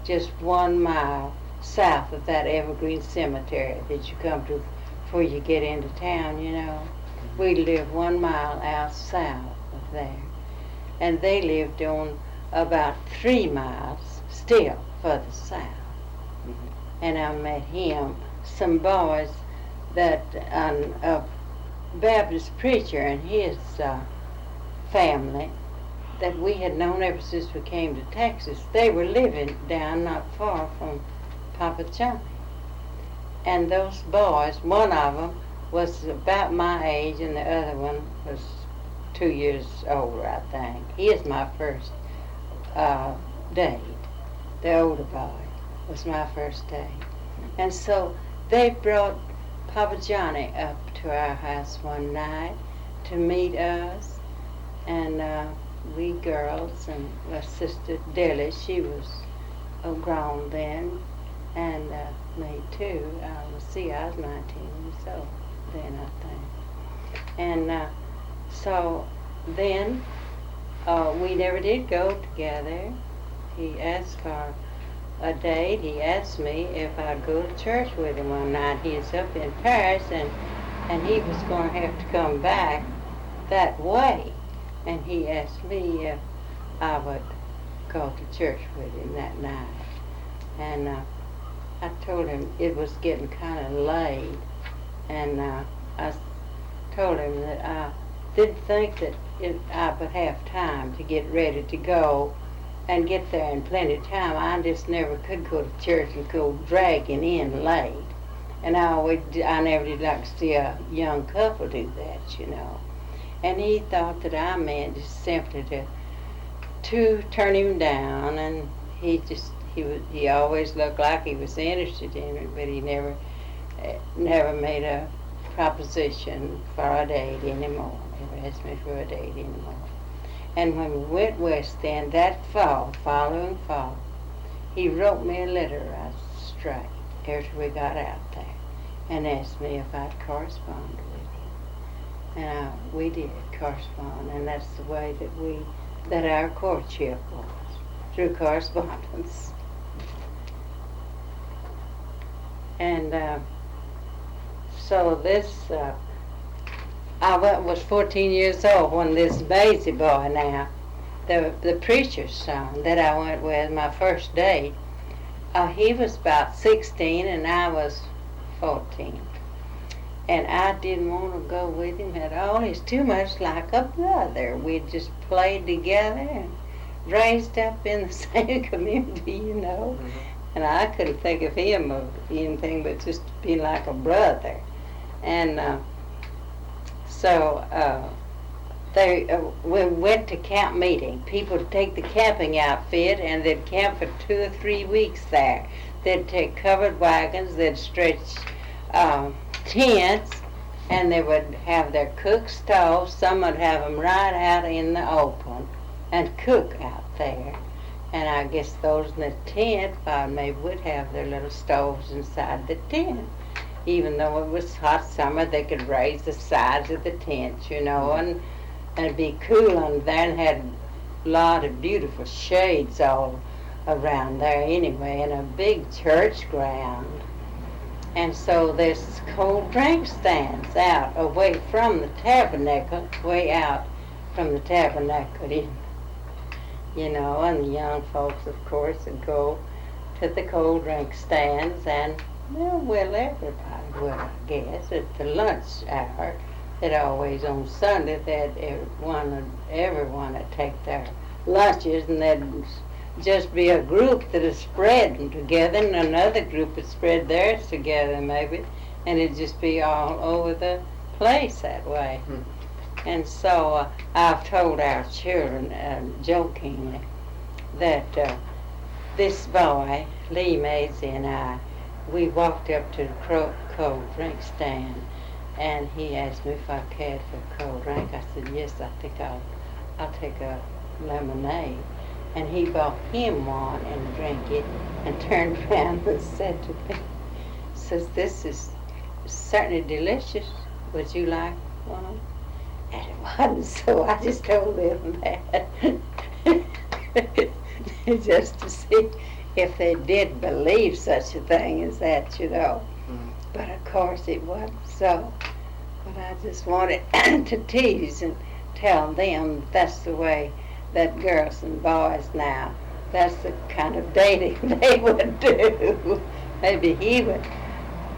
just 1 mile south of that evergreen cemetery that you come to before you get into town, you know. We lived 1 mile out south of there. And they lived on about 3 miles still further south. And I met him, some boys that a Baptist preacher and his family that we had known ever since we came to Texas. They were living down not far from Papa Johnny. And those boys, one of them was about my age and the other one was 2 years older, I think. He is my first date. The older boy was my first date. And so they brought Papa Johnny up to our house one night to meet us, and we girls and my sister Dilly, she was grown then, and me too. I was 19 years old then, I think. And so then we never did go together. He asked for a date. He asked me if I'd go to church with him one night. He was up in Paris, and he was going to have to come back that way. And he asked me if I would go to church with him that night. And I told him it was getting kind of late, and I told him that I didn't think that I would have time to get ready to go and get there in plenty of time. I just never could go to church and go dragging in late. And I never did like to see a young couple do that, you know. And he thought that I meant just simply to turn him down, and he always looked like he was interested in it, but he never made a proposition for a date anymore. Never asked me for a date anymore. And when we went west then, that following fall, he wrote me a letter right straight after we got out there and asked me if I'd correspond with him. And we did correspond, and that's the way that our courtship was, through correspondence. And so this, I was 14 years old when this Basie boy now, the preacher's son that I went with my first date, he was about 16 and I was 14. And I didn't want to go with him at all. He's too much like a brother. We just played together and raised up in the same community, you know. Mm-hmm. And I couldn't think of him of anything but just to be like a brother. And we went to camp meeting. People would take the camping outfit and they'd camp for 2 or 3 weeks there. They'd take covered wagons, they'd stretch tents, and they would have their cook stoves. Some would have them right out in the open and cook out there. And I guess those in the tent maybe would have their little stoves inside the tent. Even though it was hot summer, they could raise the sides of the tent, and it'd be cool under there, and had a lot of beautiful shades all around there anyway, and a big church ground. And so there's cold drink stands out away from the tabernacle, way out from the tabernacle, and the young folks, of course, would go to the cold drink stands, and everybody would, I guess, at the lunch hour. That always on Sunday that everyone would take their lunches, and there'd just be a group that would spread them together, and another group would spread theirs together maybe, and it'd just be all over the place that way. And so I've told our children jokingly that this boy, Lee Maisie, and I, we walked up to the cold drink stand, and he asked me if I cared for a cold drink. I said, yes, I think I'll take a lemonade. And he bought him one and drank it, and turned around and said to me, says, this is certainly delicious. Would you like one? And it wasn't, so I just told them that. Just to see if they did believe such a thing as that, But of course it wasn't so. But I just wanted to tease and tell them that's the way that girls and boys now, that's the kind of dating they would do. Maybe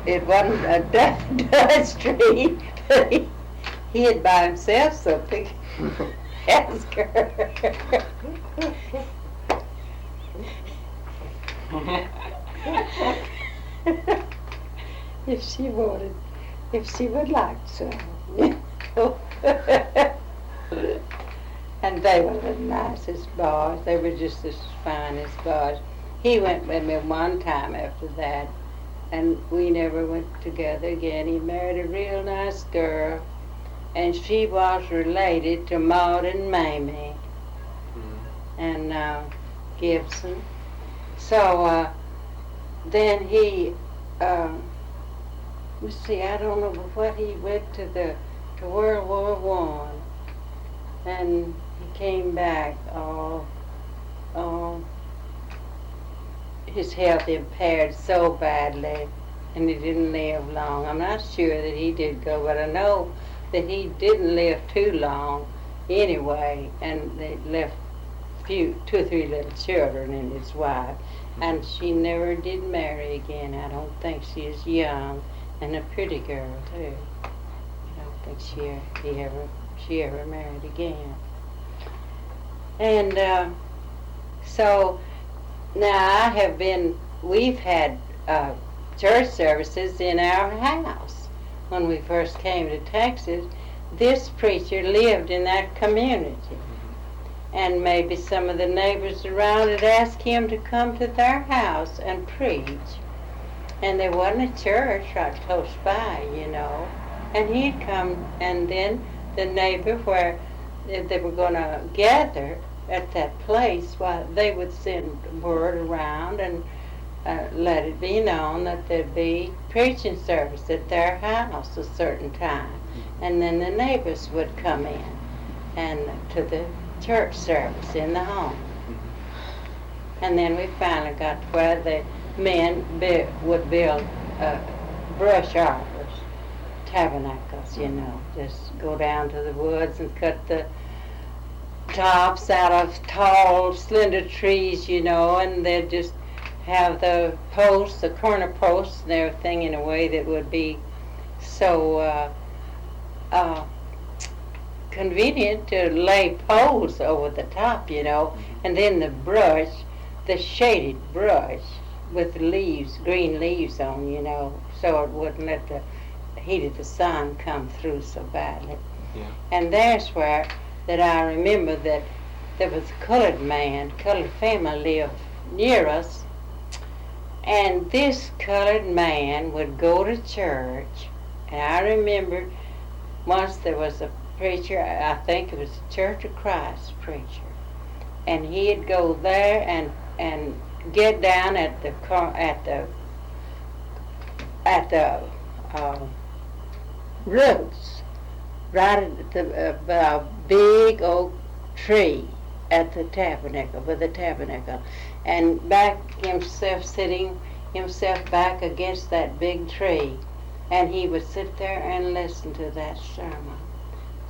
it wasn't a Dutch tree, but he'd buy himself something. Ask her. If she would like some. And they were the nicest boys. They were just as fine as boys. He went with me one time after that, and we never went together again. He married a real nice girl, and she was related to Maud and Mamie and Gibson. So then he, let's see, I don't know what he went to World War I, and he came back all his health impaired so badly, and he didn't live long. I'm not sure that he did go, but I know that he didn't live too long anyway, and they left two or three little children and his wife, and she never did marry again. I don't think. She is young and a pretty girl too. I don't think she ever married again. And so now we've had church services in our house. When we first came to Texas, this preacher lived in that community. And maybe some of the neighbors around had asked him to come to their house and preach. And there wasn't a church right close by, And he'd come, and then the neighbor where they were going to gather at that place, they would send word around and let it be known that there'd be preaching service at their house a certain time. And then the neighbors would come in and to the church service in the home. And then we finally got to where the men would build brush arbors, tabernacles, just go down to the woods and cut the tops out of tall, slender trees, and they'd just have the posts, the corner posts and everything in a way that would be so convenient to lay poles over the top, and then the brush, the shaded brush with the leaves, green leaves on, so it wouldn't let the heat of the sun come through so badly. Yeah. And there's where that I remember that there was a colored family lived near us, and this colored man would go to church. And I remember once there was a preacher, I think it was the Church of Christ preacher, and he'd go there and get down at the uh, roots, right at the big oak tree at the tabernacle, with the tabernacle, and back himself, sitting himself back against that big tree, and he would sit there and listen to that sermon,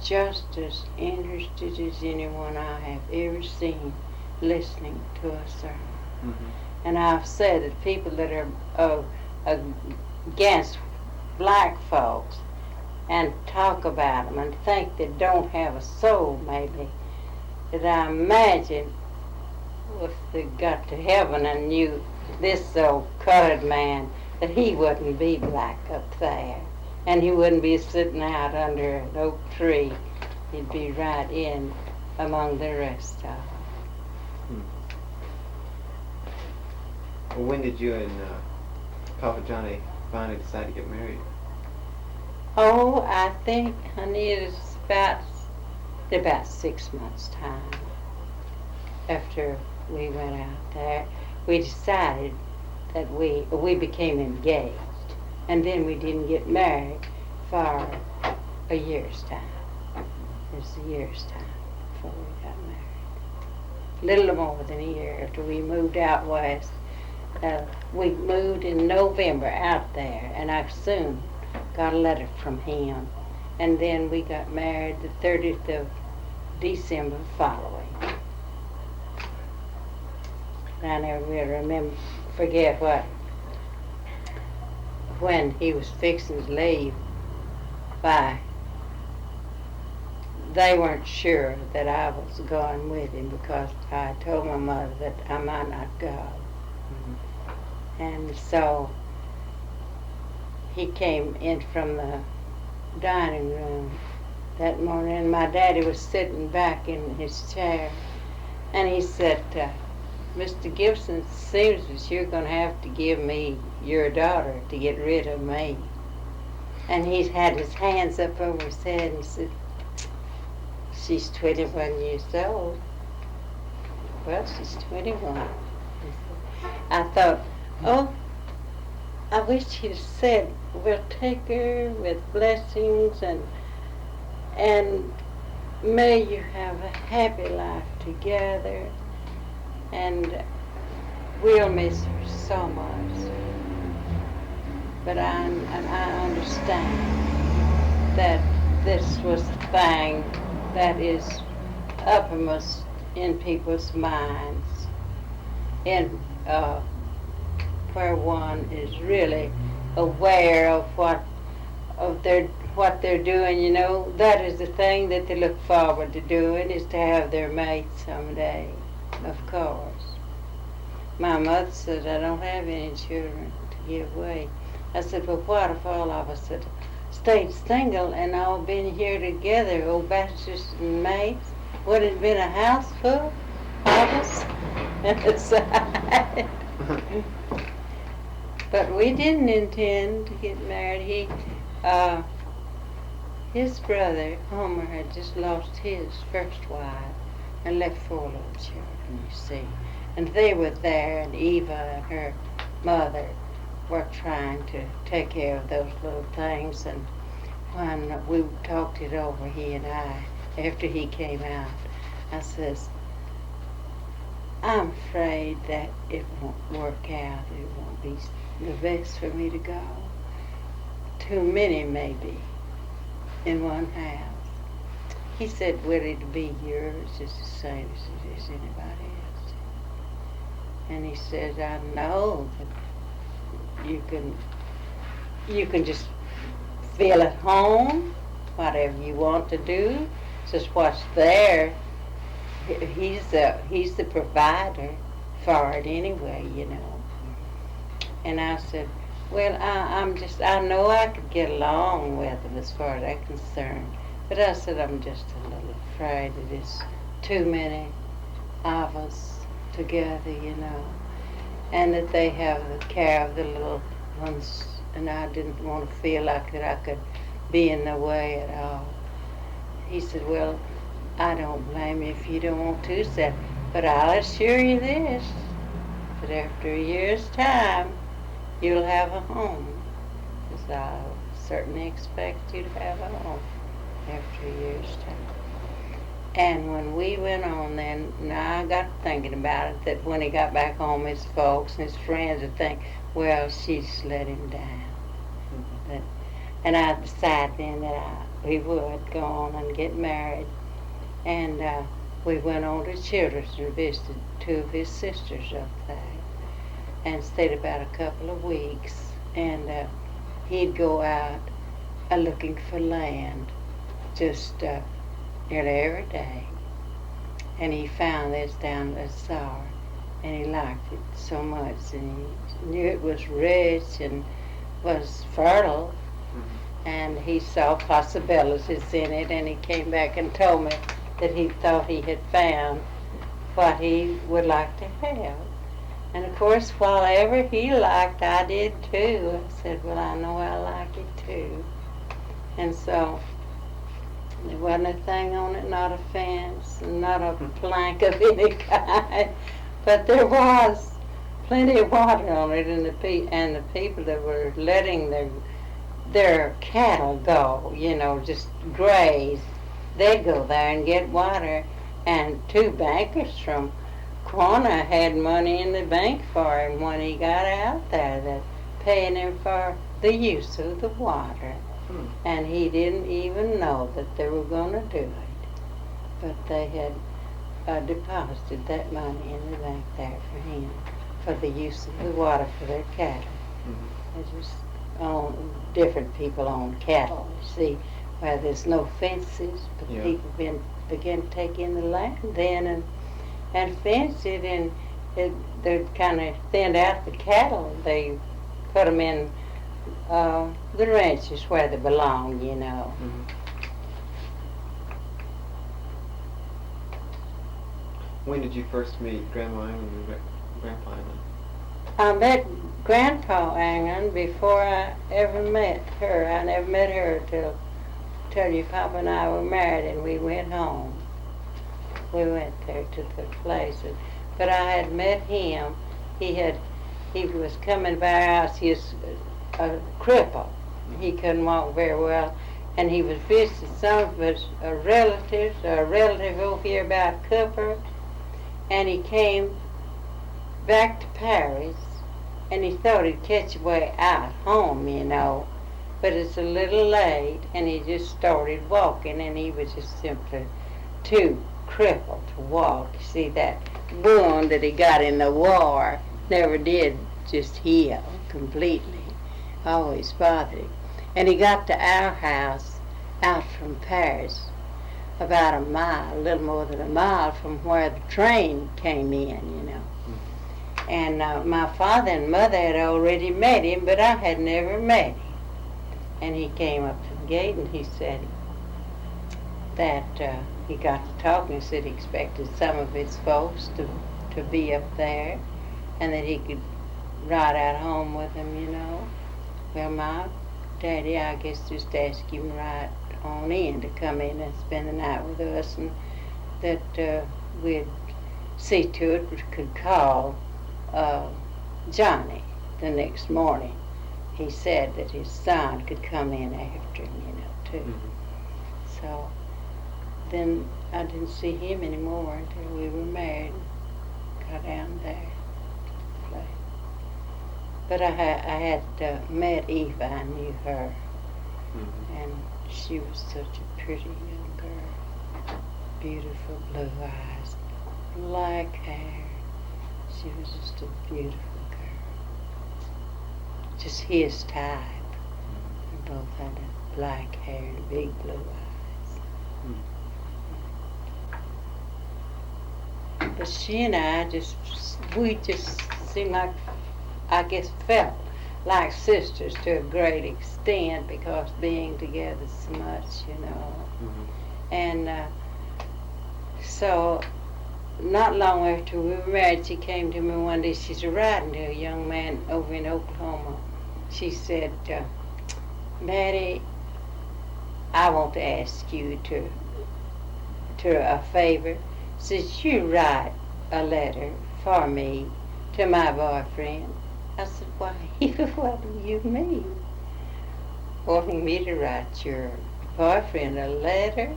just as interested as anyone I have ever seen listening to a sermon. Mm-hmm. And I've said that people that are against black folks and talk about them and think they don't have a soul, maybe, that I imagine if they got to heaven and knew this old colored man, that he wouldn't be black up there, and he wouldn't be sitting out under an oak tree. He'd be right in among the rest of them. Well, when did you and Papa Johnny finally decide to get married? Oh, I think, honey, it was about 6 months' time after we went out there. We decided that we became engaged, and then we didn't get married for a year's time. It was a year's time before we got married. A little more than a year after we moved out west. We moved in November out there, and I soon got a letter from him. And then we got married the 30th of December following. I never will forget when he was fixing to leave, they weren't sure that I was going with him because I told my mother that I might not go. Mm-hmm. And so he came in from the dining room that morning, and my daddy was sitting back in his chair, and he said, Mr. Gibson, it seems that you're going to have to give me your daughter to get rid of me. And he had his hands up over his head and said, she's 21 years old. Well, she's 21. I thought, oh, I wish he'd said, we'll take her with blessings and may you have a happy life together, and we'll miss her so much. But I understand that this was the thing that is uppermost in people's minds, and where one is really aware of what they're doing. You know, that is the thing that they look forward to doing, is to have their mate someday. Of course, my mother said, I don't have any children to give away. I said, well, what if all of us had stayed single and all been here together, old bachelors and mates? Would it have been a house full of us? But we didn't intend to get married. His brother, Homer, had just lost his first wife and left 4 little children, you see. And they were there, and Eva and her mother were trying to take care of those little things. And when we talked it over, he and I, after he came out, I says, I'm afraid that it won't work out. It won't be the best for me to go. Too many, maybe, in one house. He said, will it be yours just the same as it is anybody else? And he said, I know that you can just feel at home, whatever you want to do, just what's there. He's the provider for it anyway, you know. And I said, well, I know I could get along with him as far as I'm concerned. But I said, I'm just a little afraid that it's too many of us together, you know. And that they have the care of the little ones, and I didn't want to feel like that I could be in the way at all. He said, well, I don't blame you if you don't want to, said, But I'll assure you this, that after a year's time, you'll have a home. Because I'll certainly expect you to have a home after a year's time. And when we went on then, now I got thinking about it, that when he got back home, his folks and his friends would think, well, she just let him down. But, and I decided then that we would go on and get married. And we went on to Children's and visited two of his sisters up there and stayed about a couple of weeks. And he'd go out looking for land just nearly every day. And he found this down at Sar, and he liked it so much, and he knew it was rich and was fertile, and he saw possibilities in it, and he came back and told me that he thought he had found what he would like to have. And of course, whatever he liked, I did too. I said, well, I know I like it too. And so there wasn't a thing on it, not a fence, not a plank of any kind, but there was plenty of water on it, and the people that were letting their cattle go, just graze, they'd go there and get water. And two bankers from Quanah had money in the bank for him when he got out there, that paying him for the use of the water. And he didn't even know that they were going to do it. But they had deposited that money in the bank there for him, for the use of the water for their cattle. They just different people own cattle, you see, where there's no fences, but people began to take in the land then and fence it, and they kind of thinned out the cattle. They put them in the ranches where they belong, When did you first meet Grandma Anglin and Grandpa Anglin? I met Grandpa Anglin before I ever met her. I never met her till you Papa and I were married, and we went home. We went there to the place, but I had met him. He was coming by our house. He was a cripple. He couldn't walk very well, and he was visiting some of his relatives, a relative over here about Cooper, and he came back to Paris, and he thought he'd catch a way out home, but it's a little late, and he just started walking, and he was just simply too crippled to walk. You see, that wound that he got in the war never did just heal completely. Always bothered him. And he got to our house out from Paris, about a mile, a little more than a mile from where the train came in, And my father and mother had already met him, but I had never met him. And he came up to the gate, and he said that he got to talking. He said he expected some of his folks to be up there, and that he could ride out home with them, Well, my daddy, I guess, just asked him right on in to come in and spend the night with us, and that we'd see to it we could call Johnny the next morning. He said that his son could come in after him, too. So then I didn't see him anymore until we were married, got down there to play. But I had met Eva. I knew her, and she was such a pretty young girl, beautiful blue eyes, black hair. She was just a beautiful girl, just his type. They both had a black hair and big blue eyes. But she and I we just seemed like, I guess, felt like sisters to a great extent, because being together so much, And so not long after we were married, she came to me one day. She's writing to a young man over in Oklahoma. She said, Mattie, I want to ask you to a favor. Says, you write a letter for me to my boyfriend. I said, why, what do you mean? Wanting me to write your boyfriend a letter?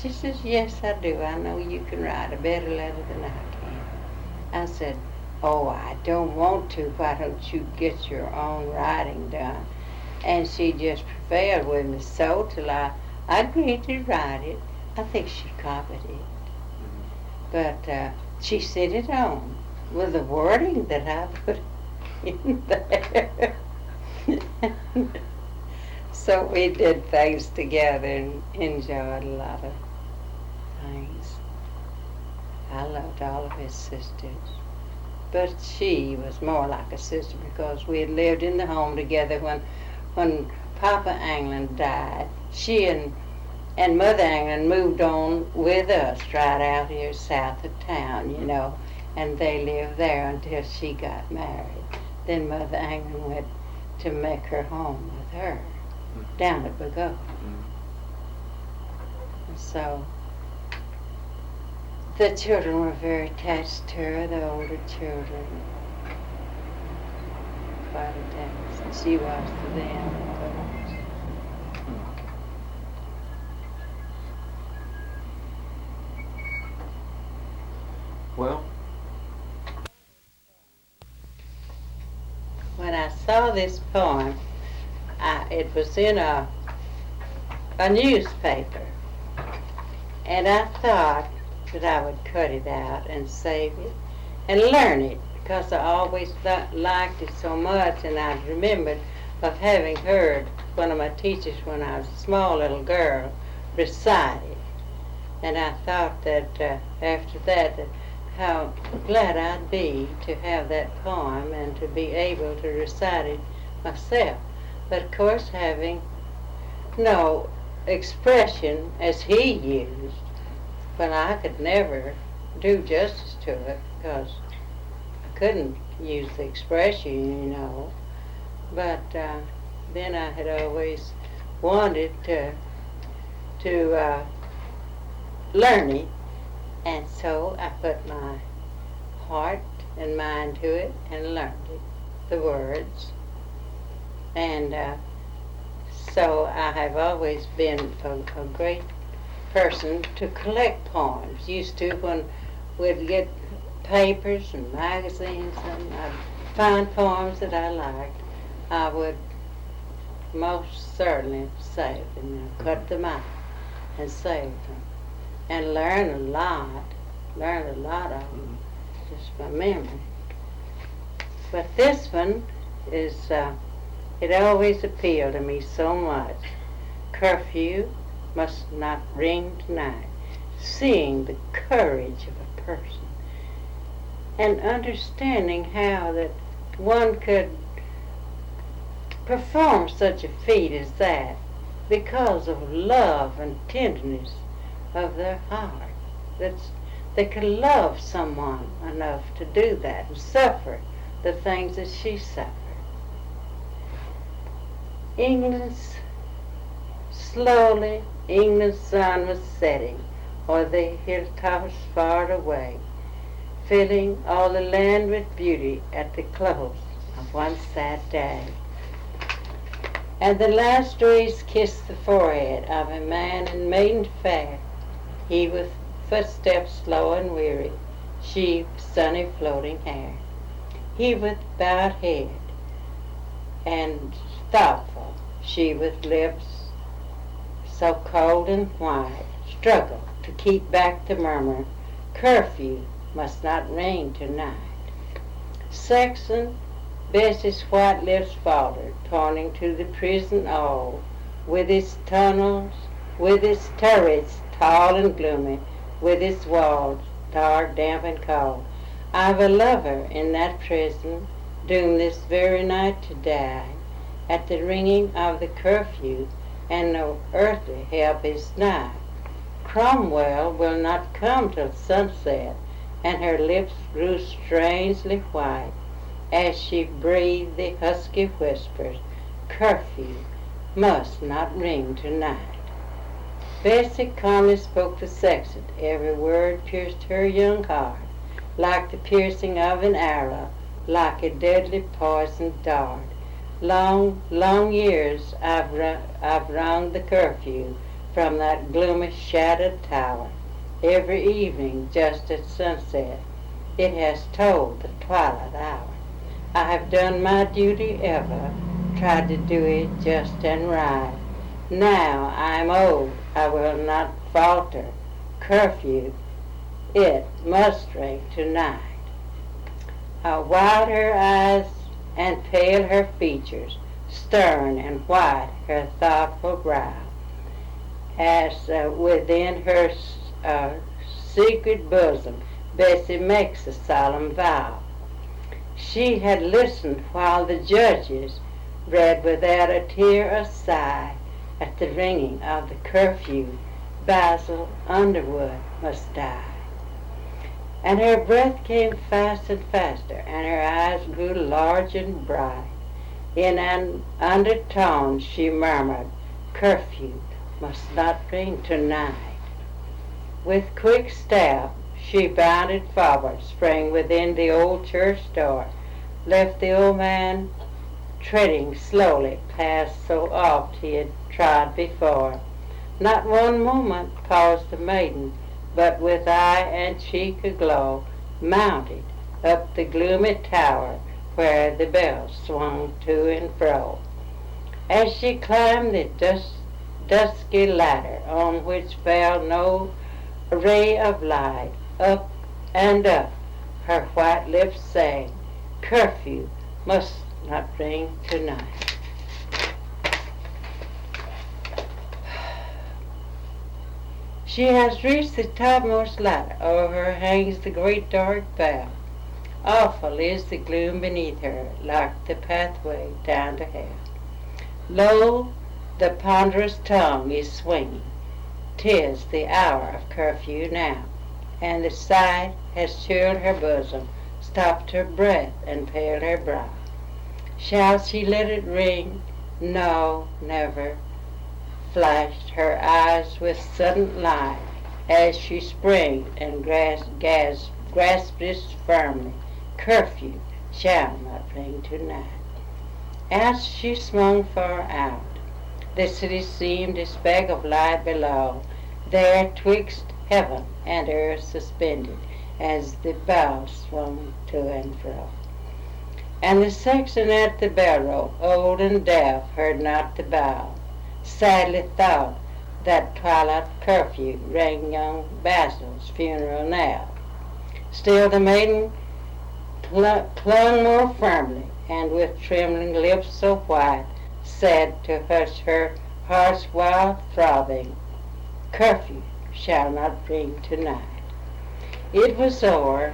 She says, yes, I do. I know you can write a better letter than I can. I said, oh, I don't want to. Why don't you get your own writing done? And she just prevailed with me so till I agreed to write it. I think she copied it. But she sent it on with the wording that I put in there. So we did things together and enjoyed a lot of things. I loved all of his sisters. But she was more like a sister because we had lived in the home together when Papa Anglin died. She and Mother Anglin moved on with us right out here south of town, you know, and they lived there until she got married. Then Mother Anglin went to make her home with her down at Bagot. So the children were very attached to her, the older children. Quite attached. And she was to them. Well, when I saw this poem, it was in a newspaper, and I thought that I would cut it out and save it and learn it because I always liked it so much, and I remembered of having heard one of my teachers when I was a small little girl recite it, and I thought that after that how glad I'd be to have that poem and to be able to recite it myself. But of course, having no expression as he used, well, I could never do justice to it because I couldn't use the expression, you know. But then I had always wanted to learn it. And so I put my heart and mind to it and learned it, the words. And so I have always been a great person to collect poems. Used to when we'd get papers and magazines and I'd find poems that I liked, I would most certainly save them, cut them out and save them. And learn a lot of them, just by memory. But this one is, it always appealed to me so much. Curfew must not ring tonight. Seeing the courage of a person and understanding how that one could perform such a feat as that because of love and tenderness of their heart. They could love someone enough to do that and suffer the things that she suffered. England's sun was setting o'er the hilltops far away, filling all the land with beauty at the close of one sad day. And the last rays kissed the forehead of a man in maiden fair, he with footsteps slow and weary, she with sunny floating hair. He with bowed head and thoughtful, she with lips so cold and white, struggled to keep back the murmur, curfew must not ring tonight. Sexton Bessie's white lips faltered, pointing to the prison old, with its tunnels, with its turrets tall and gloomy, with its walls dark, damp, and cold. I've a lover in that prison, doomed this very night to die, at the ringing of the curfew, and no earthly help is nigh. Cromwell will not come till sunset, and her lips grew strangely white, as she breathed the husky whispers, curfew must not ring tonight. Bessie calmly spoke to Sexton. Every word pierced her young heart. like the piercing of an arrow, like a deadly poisoned dart. Long, long years I've rung the curfew from that gloomy shadowed tower. Every evening just at sunset it has tolled the twilight hour. I have done my duty ever, tried to do it just and right. Now I am old, I will not falter. Curfew, it must ring tonight. Wild her eyes and pale her features, stern and white her thoughtful brow, as within her secret bosom Bessie makes a solemn vow. She had listened while the judges read without a tear or sigh. At the ringing of the curfew, Basil Underwood must die. And her breath came fast and faster, and her eyes grew large and bright. In an undertone she murmured, "Curfew must not ring tonight." With quick step she bounded forward, sprang within the old church door, left the old man treading slowly past so oft he had trod before. Not one moment paused the maiden, but with eye and cheek aglow, mounted up the gloomy tower where the bells swung to and fro. As she climbed the dusky ladder on which fell no ray of light, up and up her white lips sang, "Curfew must not ring tonight." She has reached the topmost ladder. Over her hangs the great dark bell. Awful is the gloom beneath her, like the pathway down to hell. Lo, the ponderous tongue is swinging. 'Tis the hour of curfew now, and the sight has chilled her bosom, stopped her breath, and paled her brow. Shall she let it ring? No, never. Flashed her eyes with sudden light as she sprang and grasped it firmly. Curfew shall not ring tonight. Out she swung far out. The city seemed a speck of light below, there twixt heaven and earth suspended, as the bells swung to and fro. And the sexton at the bell rope, old and deaf, heard not the bell. Sadly thought that twilight curfew rang young Basil's funeral knell. Still the maiden clung more firmly, and with trembling lips so white, said to hush her heart's wild throbbing, "Curfew shall not ring tonight." It was o'er,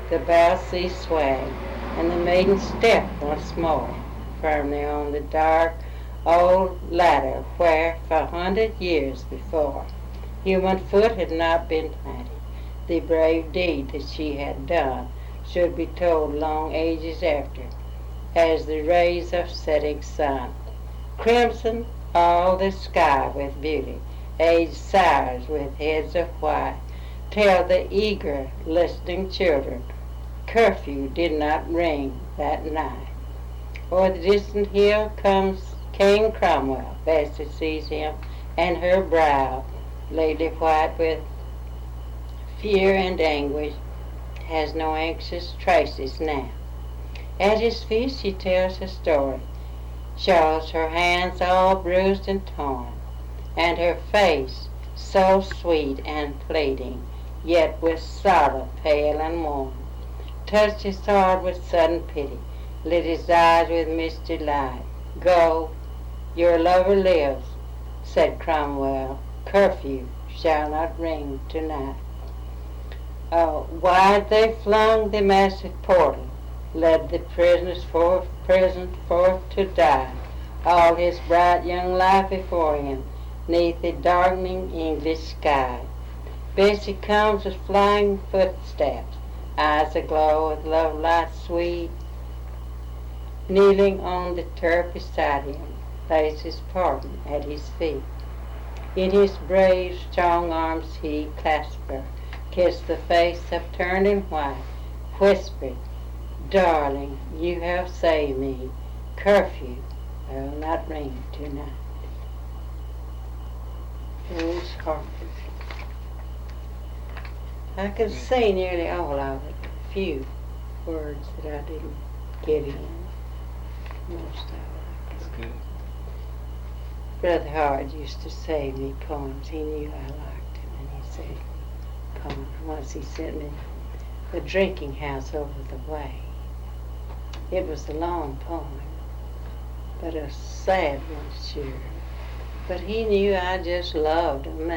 the bell ceased swaying, and the maiden stepped once more firmly on the dark old ladder where, for 100 years before, human foot had not been planted. The brave deed that she had done should be told long ages after, as the rays of setting sun crimson all the sky with beauty. Aged sires with heads of white tell the eager, listening children curfew did not ring that night. O'er the distant hill came Cromwell. Bessie sees him, and her brow, lately white with fear and anguish, has no anxious traces now. At his feet she tells her story, shows her hands all bruised and torn, and her face so sweet and pleading, yet with sorrow pale and worn. Touched his heart with sudden pity, lit his eyes with misty light. "Go, your lover lives," said Cromwell. "Curfew shall not ring tonight." Wide they flung the massive portal, led the prisoners forth to die, all his bright young life before him, 'neath the darkening English sky. Bessie comes with flying footsteps, eyes aglow with love light sweet, kneeling on the turf beside him, lays his pardon at his feet. In his brave, strong arms he clasped her, kissed the face upturned and white, whispered, "Darling, you have saved me. Curfew will not ring tonight." Rose Harper. I could say nearly all of it. A few words that I didn't get in. Most of it. That's good. Brother Howard used to save me poems. He knew I liked him, and he saved me poems. Once he sent me The Drinking House Over the Way. It was a long poem, but a sad one, sure. But he knew I just loved him,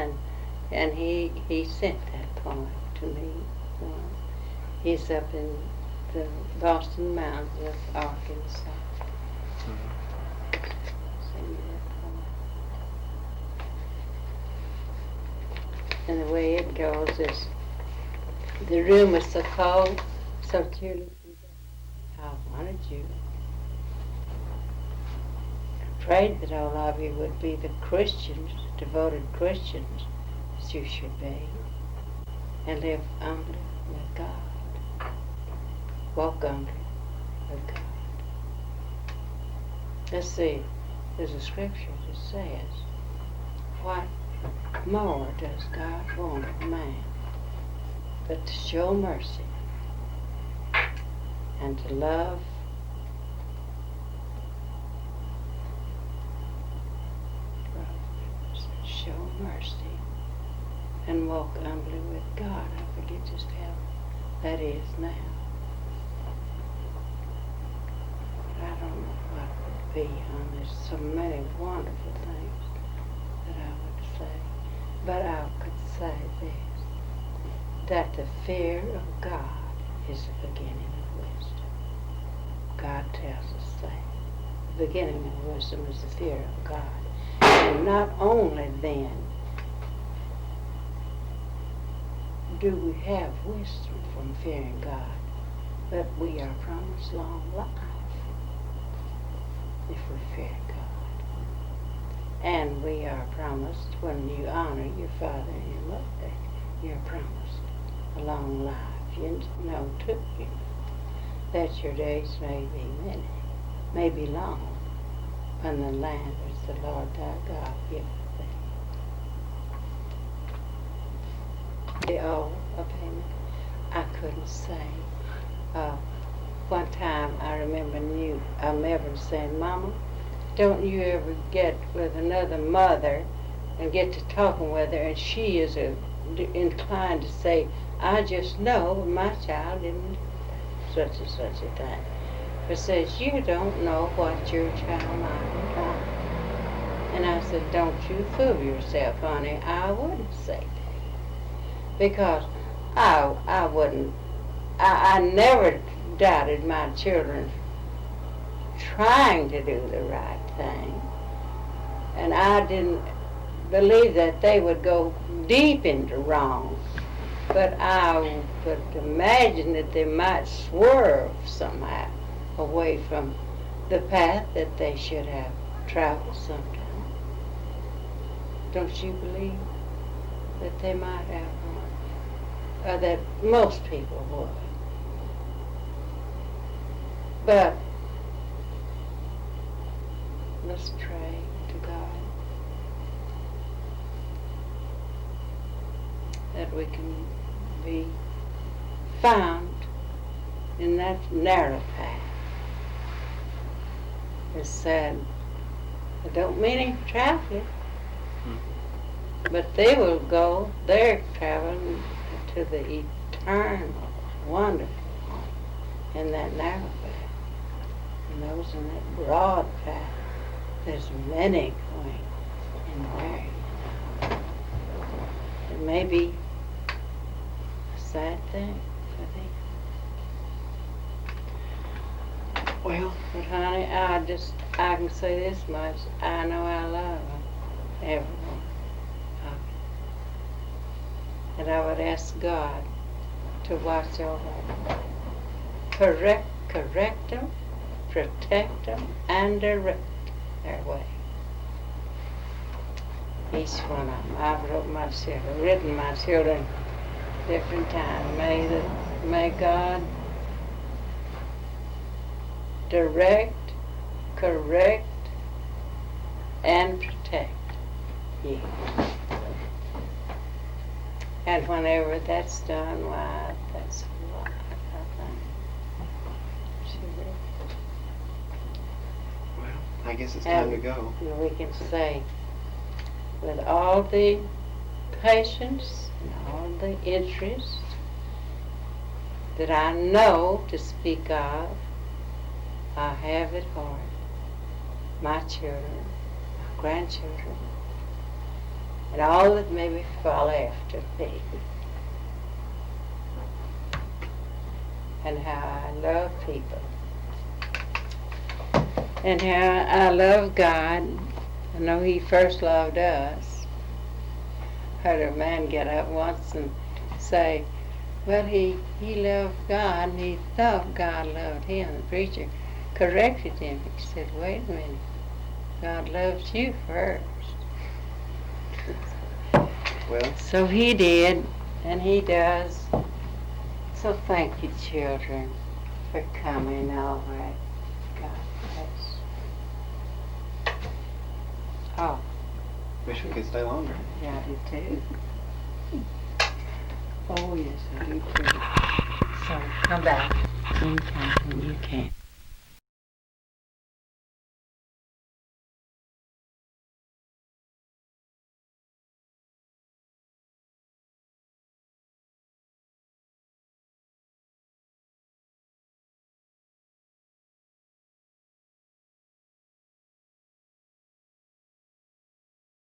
and he sent that poem to me once. He's up in the Boston Mountains of Arkansas. Send me that poem. And the way it goes is, the room was so cold, so cheerless. I wanted you. I prayed that all of you would be the Christians, devoted Christians, as you should be, and live humbly with God. Walk humbly with God. Let's see, there's a scripture that says, "What more does God want of man but to show mercy and to love brothers, show mercy and walk humbly with God." I forget just how that is now. But I don't know what it would be, there's so many wonderful things that I would say. But I could say this, that the fear of God is the beginning of wisdom. God tells us that. The beginning of wisdom is the fear of God. And not only then do we have wisdom from fearing God, but we are promised long life if we fear God. And we are promised, when you honor your father and your mother, you're promised a long life. You know, too, that your days may be many, may be long, in the land which the Lord thy God giveth thee. Oh, opinion, I couldn't say. One time I remember Melvin saying, "Mama, don't you ever get with another mother and get to talking with her, and she is inclined to say, 'I just know my child didn't such and such a thing.' But says, 'You don't know what your child might have done.' And I said, 'Don't you fool yourself, honey. I wouldn't say that. Because I wouldn't, I never doubted my children trying to do the right thing. And I didn't believe that they would go deep into wrong. But I could imagine that they might swerve somehow away from the path that they should have traveled sometime. Don't you believe that they might have one? Or that most people would. But let's pray to God that we can be found in that narrow path. It's sad. I don't mean any traffic, but they will go, they're traveling to the eternal, wonderful in that narrow path. And those in that broad path, there's many going in there. It may be a sad thing for them. Well, but honey, I can say this much. I know I love them, everyone. And I would ask God to watch over them. Correct them, protect them, and direct their way. Each one of them. I've written my children different times. May God direct, correct, and protect you. And whenever that's done, why, that's a lot, I think. She really Well, I guess it's time to go. and we can say, with all the patience and all the interest that I know to speak of, I have at heart my children, my grandchildren, and all that may befall after me. And how I love people. And how I love God. I know He first loved us. Heard a man get up once and say, well, he loved God and he thought God loved him. The preacher corrected him. He said, wait a minute. God loves you first. Well, So He did, and He does. So thank you, children, for coming over. God bless. Oh, wish we could stay longer. yeah, I do too. Oh, yes, I do too. So come back anytime when you can.